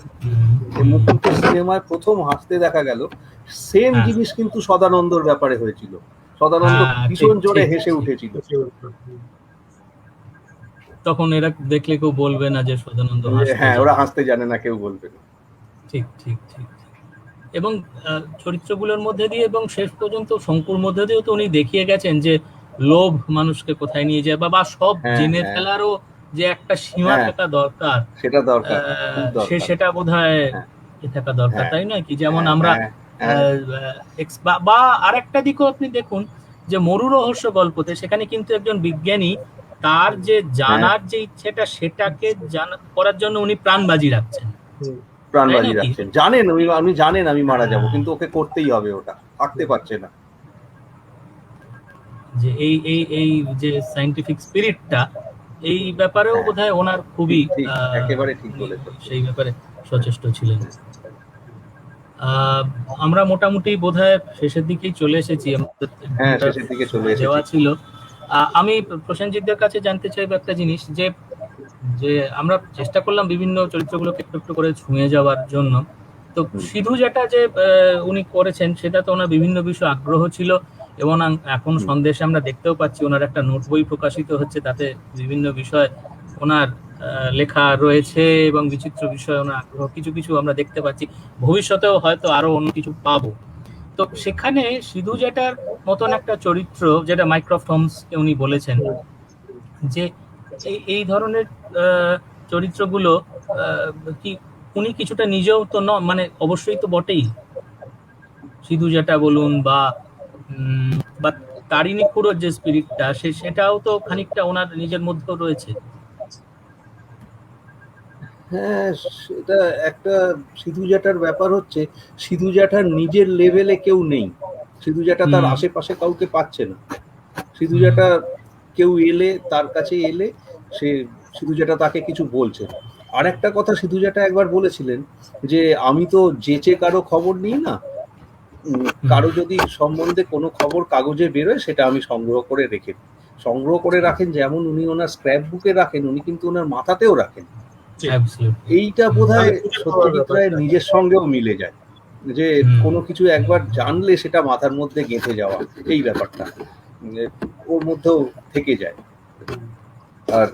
মুকুলকে সিনেমায় প্রথম হাসতে দেখা গেল, সেম জিনিস কিন্তু সদানন্দর ব্যাপারে হয়েছিল। সদানন্দ ভীষণ জোরে হেসে উঠেছিল। তখন এরা দেখলে কেউ বলবে না যে সদানন্দ হাসতে, হ্যাঁ, ওরা হাসতে জানে না, কেউ বলবে না। ঠিক, ঠিক, ঠিক। এবং চরিত্রগুলোর মধ্যে দিয়ে এবং শেষ পর্যন্ত শঙ্কুর মধ্যে দিয়েও তো উনি দেখিয়ে গেছেন যে লোভ মানুষকে কোথায় নিয়ে যায়, বা সব জেনে ফেলারও যে একটা সীমা থাকা দরকার, সেটা দরকার, সেটা বোধহয় থাকা দরকার, তাই নয় কি? যেমন আমরা বা আরেকটা দিকও আপনি দেখুন যে মরু রহস্য গল্পতে, সেখানে কিন্তু একজন বিজ্ঞানী তার যে জানার যে ইচ্ছেটা, সেটাকে করার জন্য উনি প্রাণবাজি রাখছেন, প্রাণবাজি রাখছেন, জানেন আমি জানেন আমি মারা যাব, কিন্তু ওকে করতেই হবে, ওটা থাকতে পারছে না। যে এই এই এই যে সায়েন্টিফিক স্পিরিটটা, এই ব্যাপারেও বোধহয় ওনার খুবই একেবারে ঠিক বলেছেন, সেই ব্যাপারে সচেষ্ট ছিলেন। আমরা মোটামুটি বোধহয় শেষের দিকেই চলে এসেছি। হ্যাঁ, শেষের দিকে চলে এসেছি। দেওয়া ছিল। আমি প্রসেনজিৎদের কাছে জানতে চাইবো একটা জিনিস, যে যে আমরা চেষ্টা করলাম বিভিন্ন চরিত্রগুলোকে একটু একটু করে ছুঁয়ে যাওয়ার জন্য। তো সিধু যেটা যে উনি করেছেন, সেটা তো ওনার বিভিন্ন বিষয়ে আগ্রহ ছিল, এবং এখন সন্দেশে আমরা দেখতেও পাচ্ছি ওনার একটা নোট বই প্রকাশিত হচ্ছে, তাতে বিভিন্ন বিষয় ওনার লেখা রয়েছে, এবং বিচিত্র বিষয়ে ওনার আগ্রহ কিছু কিছু আমরা দেখতে পাচ্ছি। ভবিষ্যতেও হয়তো আরো অন্য কিছু পাবো। তো সেখানে সিধু জেটার মতন একটা চরিত্র, যেটা মাইক্রোফট হোমসকে উনি বলেছেন যে এই ধরনের চরিত্রগুলো কি উনি কিছুটা নিজেও তো মানে অবশ্যই তো বটেই, সিধু জেটা বলুন বা তারিণী খুড়োর যে স্পিরিটটা, সেটাও তো খানিকটা ওনার নিজের মধ্যেও রয়েছে। হ্যাঁ, সেটা একটা সিধু জেটার ব্যাপার হচ্ছে, সিধু জেটার নিজের লেভেলে কেউ নেই, সিধু জেটা তার আশেপাশে কাউকে পাচ্ছে না। সিধু জেটা কেউ এলে, তার কাছে এলে সে সিধু জেটা তাকে কিছু বলছে। আর একটা কথা সিধু জেটা একবার বলেছিলেন যে আমি তো যেচে কারো খবর নিই না, কারো যদি সম্বন্ধে কোনো খবর কাগজে বেরোয় সেটা আমি সংগ্রহ করে রাখেন, যেমন উনি ওনার স্ক্র্যাপ বুকে রাখেন, উনি কিন্তু ওনার মাথাতেও রাখেন। এইটা বোধহয় সত্যজিৎ রায়ের নিজের সঙ্গেও মিলে যায়, যে কোনো কিছু একবার জানলে সেটা মাথার মধ্যে গেঁথে যাওয়া, এই ব্যাপারটা ওর মধ্যেও থেকে যায়। আর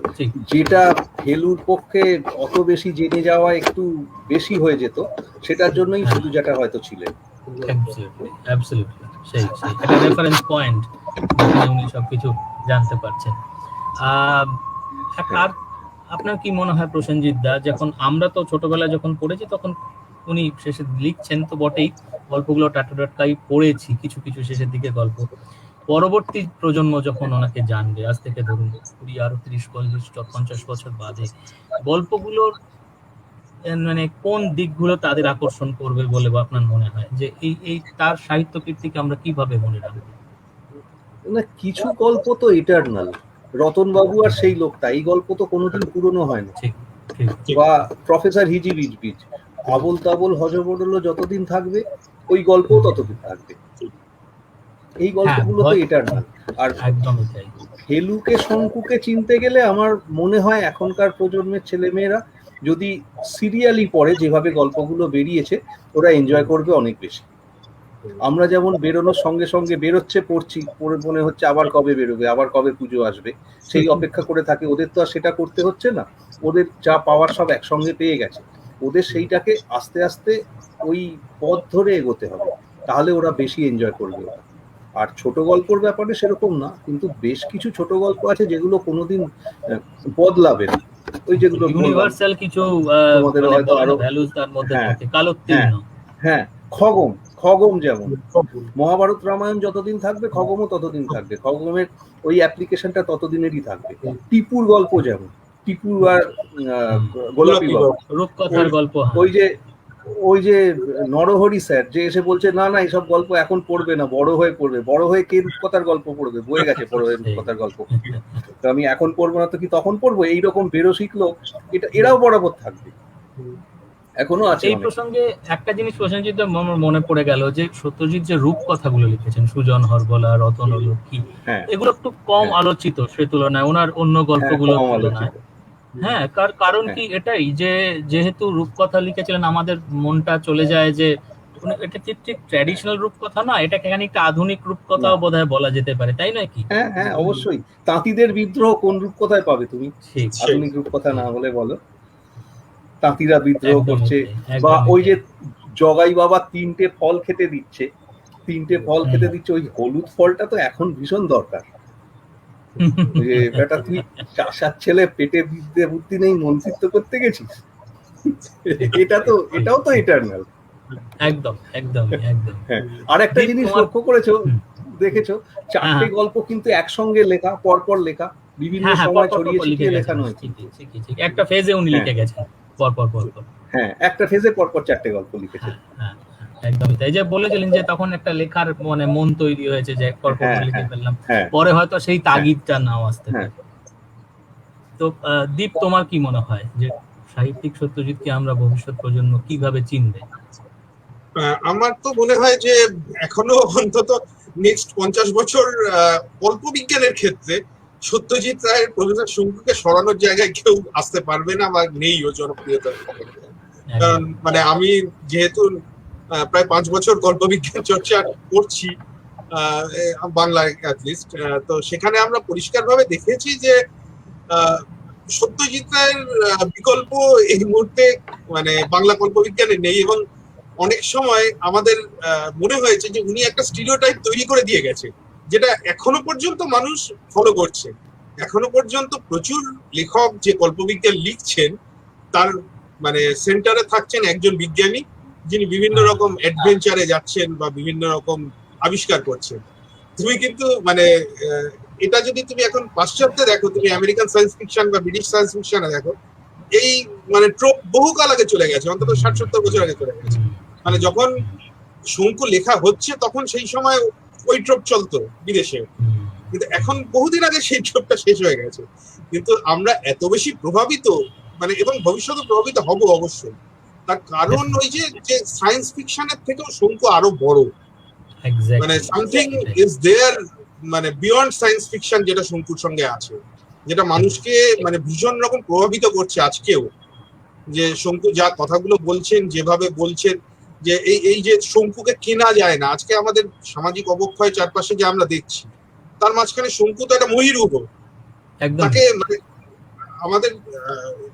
যেটা ফেলুর পক্ষে অত বেশি জেনে যাওয়া একটু বেশি হয়ে যেত, সেটার জন্যই সিধু জেটা হয়তো ছিলেন। একটা রেফারেন্স পয়েন্ট, যেখানে উনি সবকিছু জানতে পারছেন। আর আপনার কি মনে হয় প্রসেনজিৎ দা, যখন আমরা তো ছোটবেলায় যখন পড়েছি, তখন উনি শেষে লিখছেন তো বটেই, গল্পগুলো টাটকাই পড়েছি, কিছু কিছু শেষের দিকে গল্প, পরবর্তী প্রজন্ম যখন ওনাকে জানবে, আজ থেকে ধরুন 20 আরো 30-40-50 বছর বাদে, গল্পগুলোর মানে কোন দিকগুলো তাদের আকর্ষণ করবে বলে আপনার মনে হয়, যে এই তার সাহিত্য কীর্তিকে আমরা কিভাবে মনে রাখবো? না, কিছু গল্প তো ইটারনাল, রতন বাবু আর সেই লোকটা, এই গল্প তো কোনোদিন পুরনো হয় না। বা প্রফেসর হিজিবিজবিজ, আবোল তাবোল হজবরল যতদিন থাকবে, ওই গল্প ততদিন থাকবে। এই গল্পগুলো তো ভয়- ইটারনাল। আর একদমই তাই। ফেলুকে শঙ্কুকে চিনতে গেলে আমার মনে হয় এখনকার প্রজন্মের ছেলেমেয়েরা যদি সিরিয়ালি পড়ে, যেভাবে গল্পগুলো বেরিয়েছে, ওরা এনজয় করবে অনেক বেশি। আমরা যেমন বেরোনোর সঙ্গে সঙ্গে বেরোচ্ছে, পড়ছি, পড়ে মনে হচ্ছে আবার কবে বেরোবে, আবার কবে পুজো আসবে, সেই অপেক্ষা করে থাকে। ওদের তো আর সেটা করতে হচ্ছে না, ওদের যা পাওয়ার সব একসঙ্গে পেয়ে গেছে। ওদের সেইটাকে আস্তে আস্তে ওই পথ ধরে এগোতে হবে, তাহলে ওরা বেশি এনজয় করবে ওটা। আর ছোট গল্পর ব্যাপারে সেরকম না, কিন্তু বেশ কিছু ছোট গল্প আছে যেগুলো কোনোদিন বদলাবে না। ওই যেগুলো বললাম, ইউনিভার্সাল কিছু তোমাদের হয়তো আরো ভ্যালুস তার মধ্যে হ্যাঁ, থাকে, কালোত্তীর্ণ। হ্যাঁ, খগম, খগম যেমন মহাভারত রামায়ণ যতদিন থাকবে, খগমও ততদিন থাকবে। খগমের ওই অ্যাপ্লিকেশনটা ততদিনেরই থাকবে। টিপুর গল্প যেমন, টিপু আর গোলাপি বাবু, রূপকথার গল্প, হ্যাঁ। ওই যে নরহরি স্যার যে এসে বলছে না না এইসব গল্প এখন পড়বে না, বড় হয়ে পড়বে। বড় হয়ে কে রূপকথার গল্প পড়বে? বয়ে গেছে বড় হয়ে রূপকথার গল্প। তো আমি এখন পড়বো না তো কি তখন পড়বো? এইরকম বেরো শিখলো, এটা এরাও বরাবর থাকবে, এখনো আছে। এই প্রসঙ্গে একটা জিনিস প্রসেনজিৎ আমার মনে পড়ে গেল, যে সত্যজিৎ যে রূপকথাগুলো লিখেছেন, সুজন হরবলা, রতন লক্ষ্মী, এগুলো একটু কম আলোচিত সে তুলনায়, ওনার অন্য গল্পগুলোর তুলনায়। হ্যাঁ, কারণ কি এটাই, যে যেহেতু রূপকথা লিখেছিলেন, আমাদের মনটা চলে যায় যে এটা ঠিক ট্র্যাডিশনাল রূপকথা না, এটাকে খানিকটা আধুনিক রূপকথাও বোধহয় বলা যেতে পারে, তাই নয় কি? হ্যাঁ হ্যাঁ, অবশ্যই। তাঁতিদের বিদ্রোহ কোন রূপকথায় পাবে তুমি? আধুনিক রূপকথা না হলে বলো। তাঁতিরা বিদ্রোহ করছে, বা ওই যে জগাই বাবা 3টে ফল খেতে দিচ্ছে, 3টে ফল খেতে দিচ্ছে, ওই হলুদ ফলটা তো এখন ভীষণ দরকার। যে বেটা তুই চাষার ছেলে, পেটে বিদ্যে বুদ্ধি নেই, মন্ত্রিত্ব করতে গেছিস। এটাও তো ইটারনাল। একদম একদম একদম। আর একটা জিনিস লক্ষ্য করেছো, দেখেছো, 4টে গল্প কিন্তু একসঙ্গে লেখা, পরপর লেখা, বিভিন্ন সময় ছড়িয়ে ছিটিয়ে লেখানো হয়েছে। একটা ফেজে উনি লিখে গেছেন পরপর পরপর। হ্যাঁ, একটা ফেজে পরপর 4টে গল্প লিখেছেন। হ্যাঁ, একদমই তাই। যে বলেছিলেন যে তখন একটা লেখার মানে মন তৈরি হয়েছে, যে পরপর লিখে ফেললাম, পরে হয়তো সেই তাগিদটা নাও আসতে পারে। তো দীপ, তোমার কি মনে হয় যে সাহিত্যিক সত্যজিৎকে আমরা ভবিষ্যৎ প্রজন্ম কিভাবে চিনবে? আমার তো মনে হয় যে এখনো অন্তত নেক্সট 50 বছর কল্প বিজ্ঞানের ক্ষেত্রে সত্যজিৎ রায়ের প্রফেসর শঙ্কুকে সরানোর জায়গায় কেউ আসতে পারবে না, বা নেই ও জনপ্রিয়তা। কারণ মানে আমি যেহেতু প্রায় 5 বছর কল্প বিজ্ঞান চর্চা করছি বাংলায় অ্যাটলিস্ট, তো সেখানে আমরা পরিষ্কারভাবে দেখেছি যে সত্যজিৎ রায়ের বিকল্প এই মুহূর্তে মানে বাংলা কল্প বিজ্ঞানে নেই। এবং অনেক সময় আমাদের মনে হয়েছে যে উনি একটা স্টিরিওটাইপ তৈরি করে দিয়ে গেছে, যেটা এখনো পর্যন্ত মানুষ ফলো করছে। এখনো পর্যন্ত প্রচুর লেখক যে কল্পবিজ্ঞান লিখছেন, তার মানে সেন্টারে থাকছেন একজন বিজ্ঞানী, যিনি বিভিন্ন রকম অ্যাডভেঞ্চারে যাচ্ছেন বা বিভিন্ন রকম আবিষ্কার করছেন। তুমি কিন্তু মানে এটা যদি তুমি এখন পাশ্চাত্যে দেখো, তুমি আমেরিকান সায়েন্স ফিকশন বা ব্রিটিশ সায়েন্স ফিকশনে দেখো, এই মানে ট্রোপ বহুকাল আগে চলে গেছে, অন্তত 60-70 বছর আগে চলে গেছে। মানে যখন শঙ্কু লেখা হচ্ছে তখন সেই সময় ওই ট্রোপ চলতো বিদেশে, কিন্তু এখন বহুদিন আগে সেই ট্রোপটা শেষ হয়ে গেছে। কিন্তু আমরা এত বেশি প্রভাবিত, মানে এবং ভবিষ্যতে প্রভাবিত হব অবশ্যই। তার কারণ ওই যে সায়েন্স ফিকশনের থেকেও শঙ্কু আরো বড়, মানে সামথিং ইজ দেয়ার, মানে বিয়ন্ড সায়েন্স ফিকশন, যেটা শঙ্কুর সঙ্গে আছে, যেটা মানুষকে মানে ভীষণ রকম প্রভাবিত করছে আজকেও। যে শঙ্কু যা কথাগুলো বলছেন, যেভাবে বলছেন, যে এই যে শঙ্কুকে কেনা যায় না, আজকে আমাদের সামাজিক অবক্ষয় চারপাশে যে আমরা দেখছি, তার মাঝখানে শঙ্কু তো একটা মহিরুহ। তাকে মানে আমাদের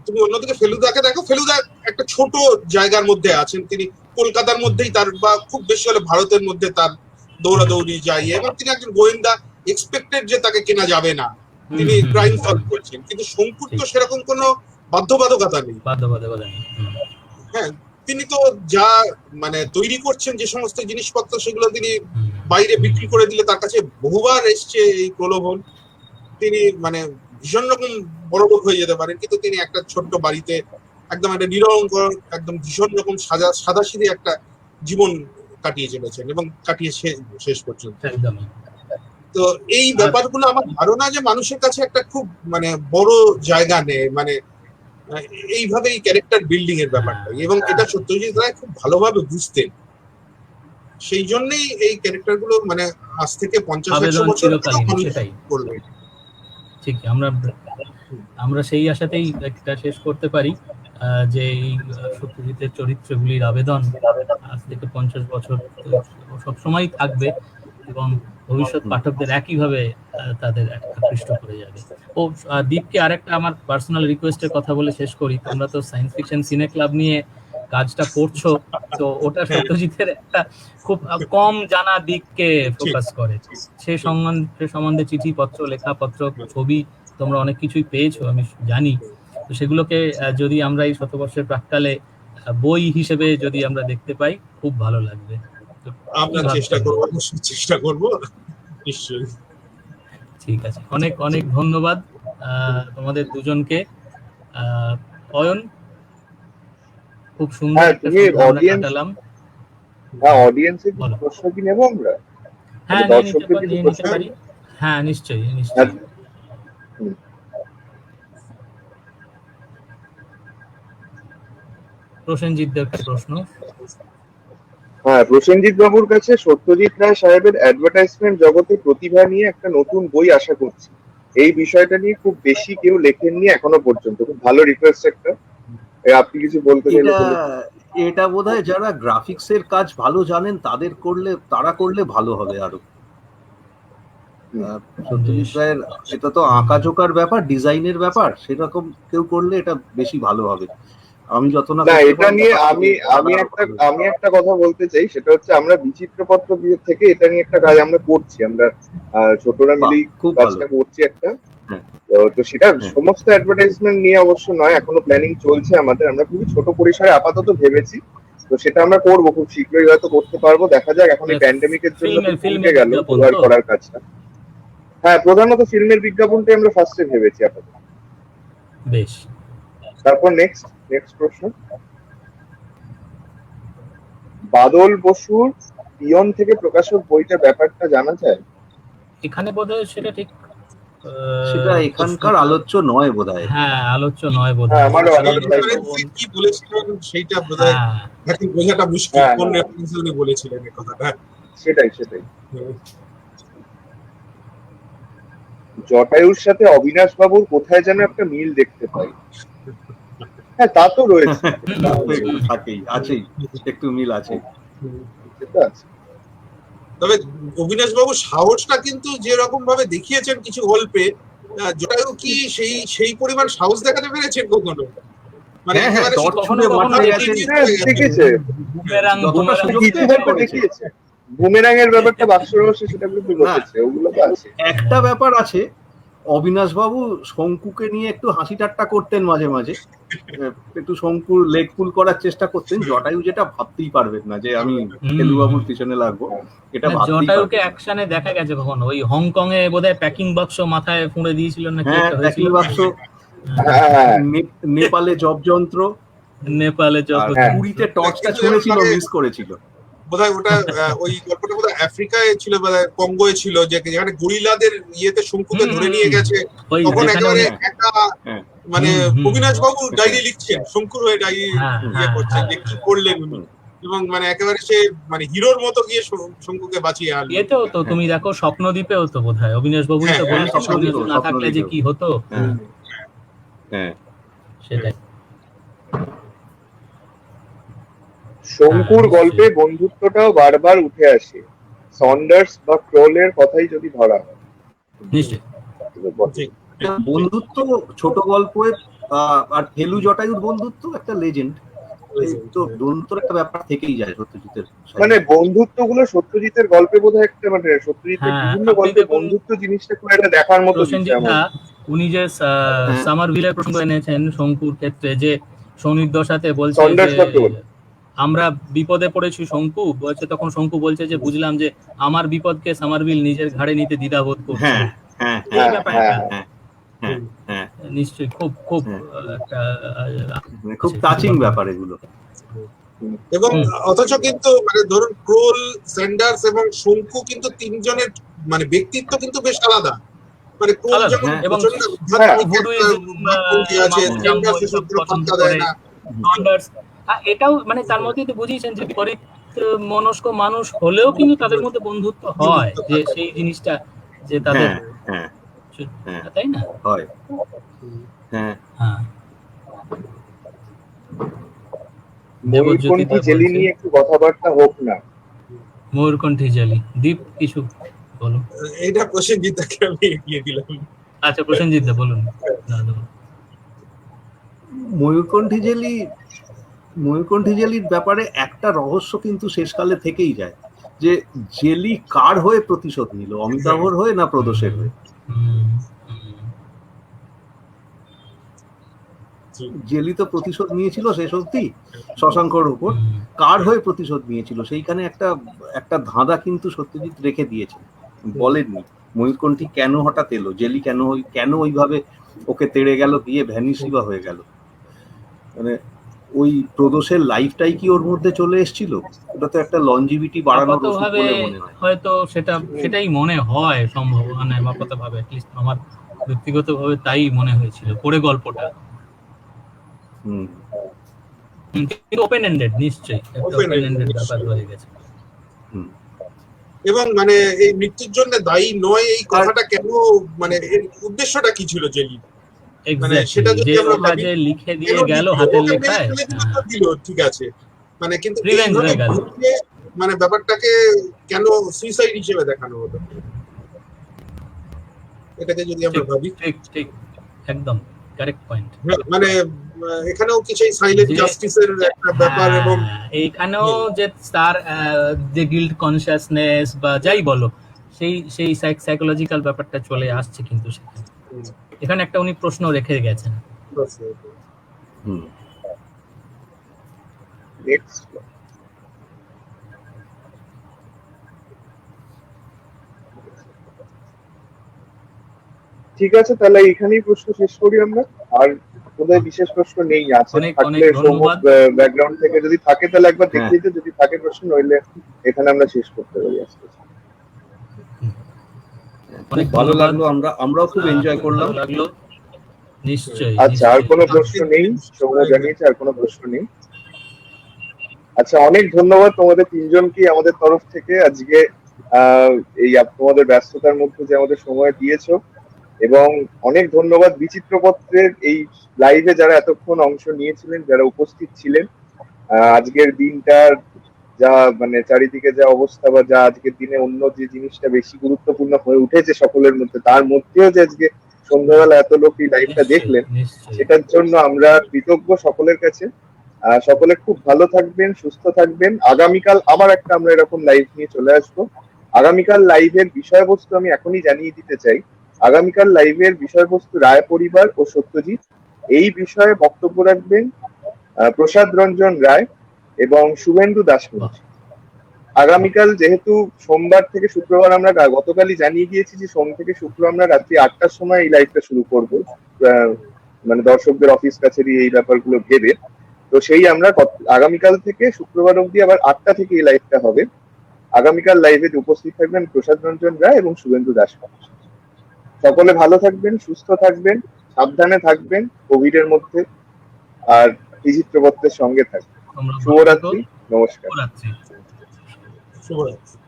তুমি অন্যদিকে ফেলুদাকে দেখো, ফেলুদা একটা ছোট জায়গার মধ্যে আছেন, তিনি কলকাতার মধ্যেই তার, বা খুব বেশি হলে ভারতের মধ্যে তার দৌড়াদৌড়ি যাই, এবং তিনি একজন গোয়েন্দা, এক্সপেক্টেড যে তাকে কেনা যাবে না, তিনি ক্রাইম সলভ করছেন। কিন্তু শঙ্কুর তো সেরকম কোনো বাধ্যবাধকতা নেই। হ্যাঁ, তিনি তো যা মানে তৈরি করছেন যে সমস্ত জিনিসপত্র, সেগুলো তিনি বাইরে বিক্রি করে দিলে তার কাছে বহুবার এসছে এই প্রলোভন। তিনি মানে ভীষণ রকম বড় লোক হয়ে যেতে পারেন, কিন্তু তিনি একটা ছোট্ট বাড়িতে একদম একটা নিরঙ্কুশ, একদম ভীষণ রকম সাদাসিধে একটা জীবন কাটিয়ে চলেছেন এবং কাটিয়ে শেষ পর্যন্ত। তো এই ব্যাপারগুলো আমার ধারণা যে মানুষের কাছে একটা খুব মানে বড় জায়গা নেয়, মানে এইভাবে এই ক্যারেক্টার বিল্ডিং এর ব্যাপারটা, এবং এটা সত্যজিৎ রায় খুব ভালোভাবে বুঝতেন। সেই জন্যই এই ক্যারেক্টার গুলো মানে আজ থেকে 50-100 আবেদন বছর পরেও চিরকালীন, মানুষ সেটাই করবে। ঠিক। আমরা সেই আশাতেই একটা শেষ করতে পারি যে এই সত্যজিতের চরিত্রগুলির আবেদন আজ থেকে 50 বছর সবসময় থাকবে এবং ভবিষ্যৎ পাঠকদের একইভাবে তাদের আকৃষ্ট করে যাবে। ও দীপকে আরেকটা আমার পার্সোনাল রিকোয়েস্টের কথা বলে শেষ করি, তোমরা তো সায়েন্স ফিকশন সিনে ক্লাব নিয়ে কাজটা করছো, তো ওটা সত্যজিতের একটা খুব কম জানা দিককে ফোকাস করে। সে সম্বন্ধে চিঠিপত্র, লেখাপত্র, ছবি তোমরা অনেক কিছুই পেয়েছো আমি জানি। তো সেগুলোকে যদি আমরা এই শতবর্ষের প্রাক্কালে বই হিসেবে যদি আমরা দেখতে পাই খুব ভালো লাগবে। আমরা চেষ্টা করব নিশ্চয়ই। ঠিক আছে, অনেক অনেক ধন্যবাদ তোমাদের দুজনকে। অয়ন, খুব সুন্দর একটা সন্ধ্যা আমরা কাটালাম। অডিয়েন্সের প্রশ্ন কি নেব আমরা? হ্যাঁ, নিয়ে নিতে পারি। হ্যাঁ, নিশ্চয়ই। প্রসেনজিৎ দেব প্রশ্ন। হ্যাঁ, প্রসেনজিৎ বাবুর কাছে সত্যজিৎ রায় সাহেবের অ্যাডভার্টাইজমেন্ট জগতে প্রতিভা নিয়ে একটা নতুন বই আশা করছি। এই বিষয়টা নিয়ে খুব বেশি কেউ লেখেননি এখনো পর্যন্ত। খুব ভালো রিকোয়েস্ট একটা। আপনি কিছু বলতে চাইলে এটা বোধহয় যারা গ্রাফিক্স এর কাজ ভালো জানেন তারা করলে ভালো হবে আরো। সত্যজিৎ রায়ের এটা তো আঁকাঝোকার ব্যাপার, ডিজাইনের ব্যাপার, সেরকম কেউ করলে এটা বেশি ভালো হবে। আমি যত না এটা নিয়ে আমি একটা কথা বলতে চাই, সেটা হচ্ছে আমরা বিচিত্রপত্র থেকে এটা নিয়ে একটা কাজ আমরা করছি। আমরা ছোটরা মিলেই কাজটা করছি একটা। তো সেটা সমস্ত অ্যাডভার্টাইজমেন্ট নিয়ে অবশ্য নয়, এখনো প্ল্যানিং চলছে আমাদের। আমরা খুবই ছোট পরিসরে আপাতত ভেবেছি, তো সেটা আমরা করবো খুব শীঘ্রই, হয়তো করতে পারবো। দেখা যাক, এখন এই প্যান্ডেমিকের জন্য ফিল্মে গেল করার কাজটা। হ্যাঁ, প্রধানত ফিল্মের বিজ্ঞাপনটাই আমরা ফার্স্টে ভেবেছি আপাতত। বেশ, তারপর নেক্সট প্রশ্ন। বাদল বসুর পিয়ন থেকে প্রকাশক বইটার ব্যাপারটা জানা যায়? এখানে বোধহয় সেটা ঠিক সেটা এখানকার আলোচ্য নয় বোধহয়। হ্যাঁ, আলোচ্য নয় বোধহয়। কি বলেছিলেন সেইটা বোধহয় এখন বোঝাটা মুশকিল, কোন রেফারেন্সে উনি বলেছিলেন এই কথাটা। সেটাই জটায়ুর সাথে অবিনাশ বাবুর কোথায় যেন একটা মিল দেখতে পাই। হ্যাঁ, তা তো রয়েছে, আছেই, একটু মিল আছে। তবে অবিনাশ বাবু সাহসটা কিন্তু যেরকম ভাবে দেখিয়েছেন কিছু গল্পে, জটায়ু কি সেই পরিমাণ সাহস দেখাতে পেরেছেন কখনো? মানে বুমেরাং এর ব্যাপারটা বাক্স রহস্য, সেটা কিন্তু ঘটেছে, ওগুলো তো আছে। একটা ব্যাপার আছে, অবিনাশ বাবু শঙ্কুকে নিয়ে একটু হাসি ঠাট্টা করতেন মাঝে মাঝে, একটু শঙ্কুর লেগ পুল করার চেষ্টা করতেন। জটায়ু যেটা ভাবতেই পারবেন না যে আমি ফেলু বাবুর পিছনে লাগবো, এটা জটায়ুকে অ্যাকশনে দেখা গেছে কখনো ওই হংকং এ বোধহয় প্যাকিং বাক্স মাথায় ফুঁড়ে দিয়েছিল না? হ্যাঁ, প্যাকিং বাক্স, নেপালে জবযন্ত্র, পুরীতে টর্চটা ছুঁড়েছিল, মিস করেছিল বোধহয়। ওটা ওই গল্পটা বোধহয় আফ্রিকায় ছিল, বোধহয় কঙ্গোয় ছিল, যেখানে গরিলাদের ইয়েতে শঙ্কুকে ধরে নিয়ে গেছে। তখন একেবারে একা মানে অবিনাশ বাবু ডায়েরি লিখছেন, শঙ্কুর হয়ে ডায়েরি ইয়ে করছেন যে কি করলেন উনি, এবং মানে একেবারে সে মানে হিরোর মতো গিয়ে শঙ্কুকে বাঁচিয়ে আনলেন। এতেও তো তুমি দেখো স্বপ্নদ্বীপেও তো বোধহয় অবিনাশ বাবু তো বলেছেন না থাকলে যে কি হতো। হ্যাঁ, সেটাই। শঙ্কুর গল্পে বন্ধুত্বটাও বারবার উঠে আসে, সন্ডার্স বা ক্রোলের কথাই যদি ধরা হয়। নিশ্চয়ই বন্ধুত্ব ছোট গল্পে, আর ফেলু জটায়ুর বন্ধুত্ব একটা লেজেন্ড, তো বন্ধুত্বের একটা ব্যাপার থেকেই যায় সত্যজিতের। মানে বন্ধুত্ব গুলো সত্যজিতের গল্পে বোধহয় একটা, মানে সত্যজিতের বিভিন্ন গল্পে বন্ধুত্ব জিনিসটা খুব একটা দেখার মতো। উনি যে সামারভিলের প্রসঙ্গ এনেছেন শঙ্কুর ক্ষেত্রে, যে সৌনির্দশাতে বলছে আমরা বিপদে পড়েছি, শঙ্কু বলছে, তখন শঙ্কু বলছে যে বুঝলাম যে আমার বিপদকে সামারভিল নিজের ঘাড়ে নিতে দ্বিধাবোধ করছে। নিশ্চয়ই খুব টাচিং ব্যাপার এগুলো। এবং অথচ কিন্তু মানে ধরুন ক্রোল, স্যান্ডার্স এবং শঙ্কু কিন্তু তিনজনের মানে ব্যক্তিত্ব কিন্তু বেশ আলাদা। মানে ক্রোল যেমন এটাও মানে তার মধ্যে তো বুঝিয়েছেন যে বিপরীত মনস্ক মানুষ হলেও কিন্তু তাদের মধ্যে বন্ধুত্ব হয়, যে সেই জিনিসটা যে তাদের, হ্যাঁ হ্যাঁ তাই না? হয়, হ্যাঁ। হ্যাঁ, ময়ূরকণ্ঠী জেলি নিয়ে একটু কথাবার্তা হোক না। ময়ূরকণ্ঠী জেলি, দীপ কিছু বলো। এটা প্রসেনজিৎকে আমি এগিয়ে দিলাম। আচ্ছা, প্রসেনজিৎ দা বলুন। ময়ূরকণ্ঠী জেলির ব্যাপারে একটা রহস্য কিন্তু শেষকালে থেকেই যায়, যে জেলি কার হয়ে প্রতিশোধ নিল, অমিতাভর হয়ে না প্রদোষের হয়ে? জেলি তো প্রতিশোধ নিয়েছিল শেষ অবধি শশাঙ্কর উপর, কার হয়ে প্রতিশোধ নিয়েছিল সেইখানে একটা ধাঁধা কিন্তু সত্যজিৎ রেখে দিয়েছে, বলেননি ময়ূরকণ্ঠী কেন হঠাৎ এলো, জেলি কেন ওইভাবে ওকে তেড়ে গেল, দিয়ে ভ্যানিশই বা হয়ে গেল, মানে ওই প্রদোষের লাইফটাই কি ওর মধ্যে চলে এসেছিল? ওটা তো একটা লঞ্জিভিটি বাড়ানোর ওষুধ বলে মনে হয়, হয়তো সেটাই মনে হয় সম্ভব, মানে ভাবে অ্যাটলিস্ট আমার ব্যক্তিগতভাবে তাই মনে হয়েছিল পড়ে গল্পটা। কিন্তু ওপেন এন্ডেড, নিশ্চয়ই ওপেন এন্ডেড ব্যাপার হয়ে গেছে। এবং মানে এই মৃত্যুর জন্য দায়ী নয় এই কথাটা কেন, মানে এর উদ্দেশ্যটা কি ছিল জেলি? মানে সেটা যদি আমরা ভাবি, লিখে দিয়ে গেল হাতের লেখায়, দিল ঠিক আছে, মানে কিন্তু এইভাবে মানে ব্যাপারটাকে কেন সুইসাইড হিসেবে দেখানো হলো, এটাকে যদি আমরা ভাবি। ঠিক একদম কারেক্ট পয়েন্ট। মানে এখানেও কিছু সাইলেন্ট জাস্টিসের একটা ব্যাপার, এবং এইখানেও যে তার যে গিল্ট কনসিয়াসনেস বা যাই বলো, সেই সাইকোলজিক্যাল ব্যাপারটা চলে আসছে কিন্তু সেখানে। এখানে একটা উনি প্রশ্ন রেখে গেছেন। ঠিক আছে, তাহলে এখানেই প্রশ্ন শেষ করি আমরা। আর বোধহয় বিশেষ প্রশ্ন নেই, আছে থাকলে ব্যাকগ্রাউন্ড থেকে যদি থাকে তাহলে একবার দেখে দিতে, যদি থাকে প্রশ্ন, নইলে এখানে আমরা শেষ করতে পারি আজকে। অনেক ভালো লাগলো, আমরাও খুব এনজয় করলাম। নিশ্চয়ই। আচ্ছা, আর কোনো প্রশ্ন নেই? সৌম্য জানিয়েছে আর কোনো প্রশ্ন নেই। আচ্ছা, অনেক ধন্যবাদ তোমাদের তিনজনকে আমাদের তরফ থেকে আজকে এই তোমাদের ব্যস্ততার মধ্যে যে আমাদের সময় দিয়েছো, এবং অনেক ধন্যবাদ বিচিত্রপত্রের এই লাইভে যারা এতক্ষণ অংশ নিয়েছিলেন, যারা উপস্থিত ছিলেন। আজকের দিনটার যা মানে চারিদিকে যা অবস্থা, বা যা আজকের দিনে অন্য যে জিনিসটা বেশি গুরুত্বপূর্ণ হয়ে উঠেছে সকলের মধ্যে, তার মধ্যেও যে আজকে সন্ধ্যাবেলা এত লোক এই লাইভটা দেখলেন, সেটার জন্য আমরা কৃতজ্ঞ সকলের কাছে। সকলে খুব ভালো থাকবেন, সুস্থ থাকবেন। আগামীকাল আবার আমরা এরকম লাইভ নিয়ে চলে আসবো। আগামীকাল লাইভের বিষয়বস্তু আমি এখনই জানিয়ে দিতে চাই। আগামীকাল লাইভের বিষয়বস্তু রায় পরিবার ও সত্যজিৎ, এই বিষয়ে বক্তব্য রাখবেন প্রসাদ রঞ্জন রায় এবং শুভেন্দু দাশমুন্সী। আগামীকাল যেহেতু সোমবার থেকে শুক্রবার, আমরা গতকালই জানিয়ে গিয়েছি যে সোম থেকে শুক্র আমরা রাত্রি 8টার সময় এই লাইভটা শুরু করবো, মানে দর্শকদের অফিস কাছারি এই ব্যাপারগুলো ভেবে। তো সেই আমরা আগামীকাল থেকে শুক্রবার অবধি আবার 8টা থেকে এই লাইভটা হবে। আগামীকাল লাইভে উপস্থিত থাকবেন প্রসাদ রঞ্জন রায় এবং শুভেন্দু দাশমুন্সী। সকলে ভালো থাকবেন, সুস্থ থাকবেন, সাবধানে থাকবেন কোভিড এর মধ্যে, আর বিচিত্রপত্রের সঙ্গে থাকবেন। শুভরাত্রি, নমস্কার। শুভরাত্রি।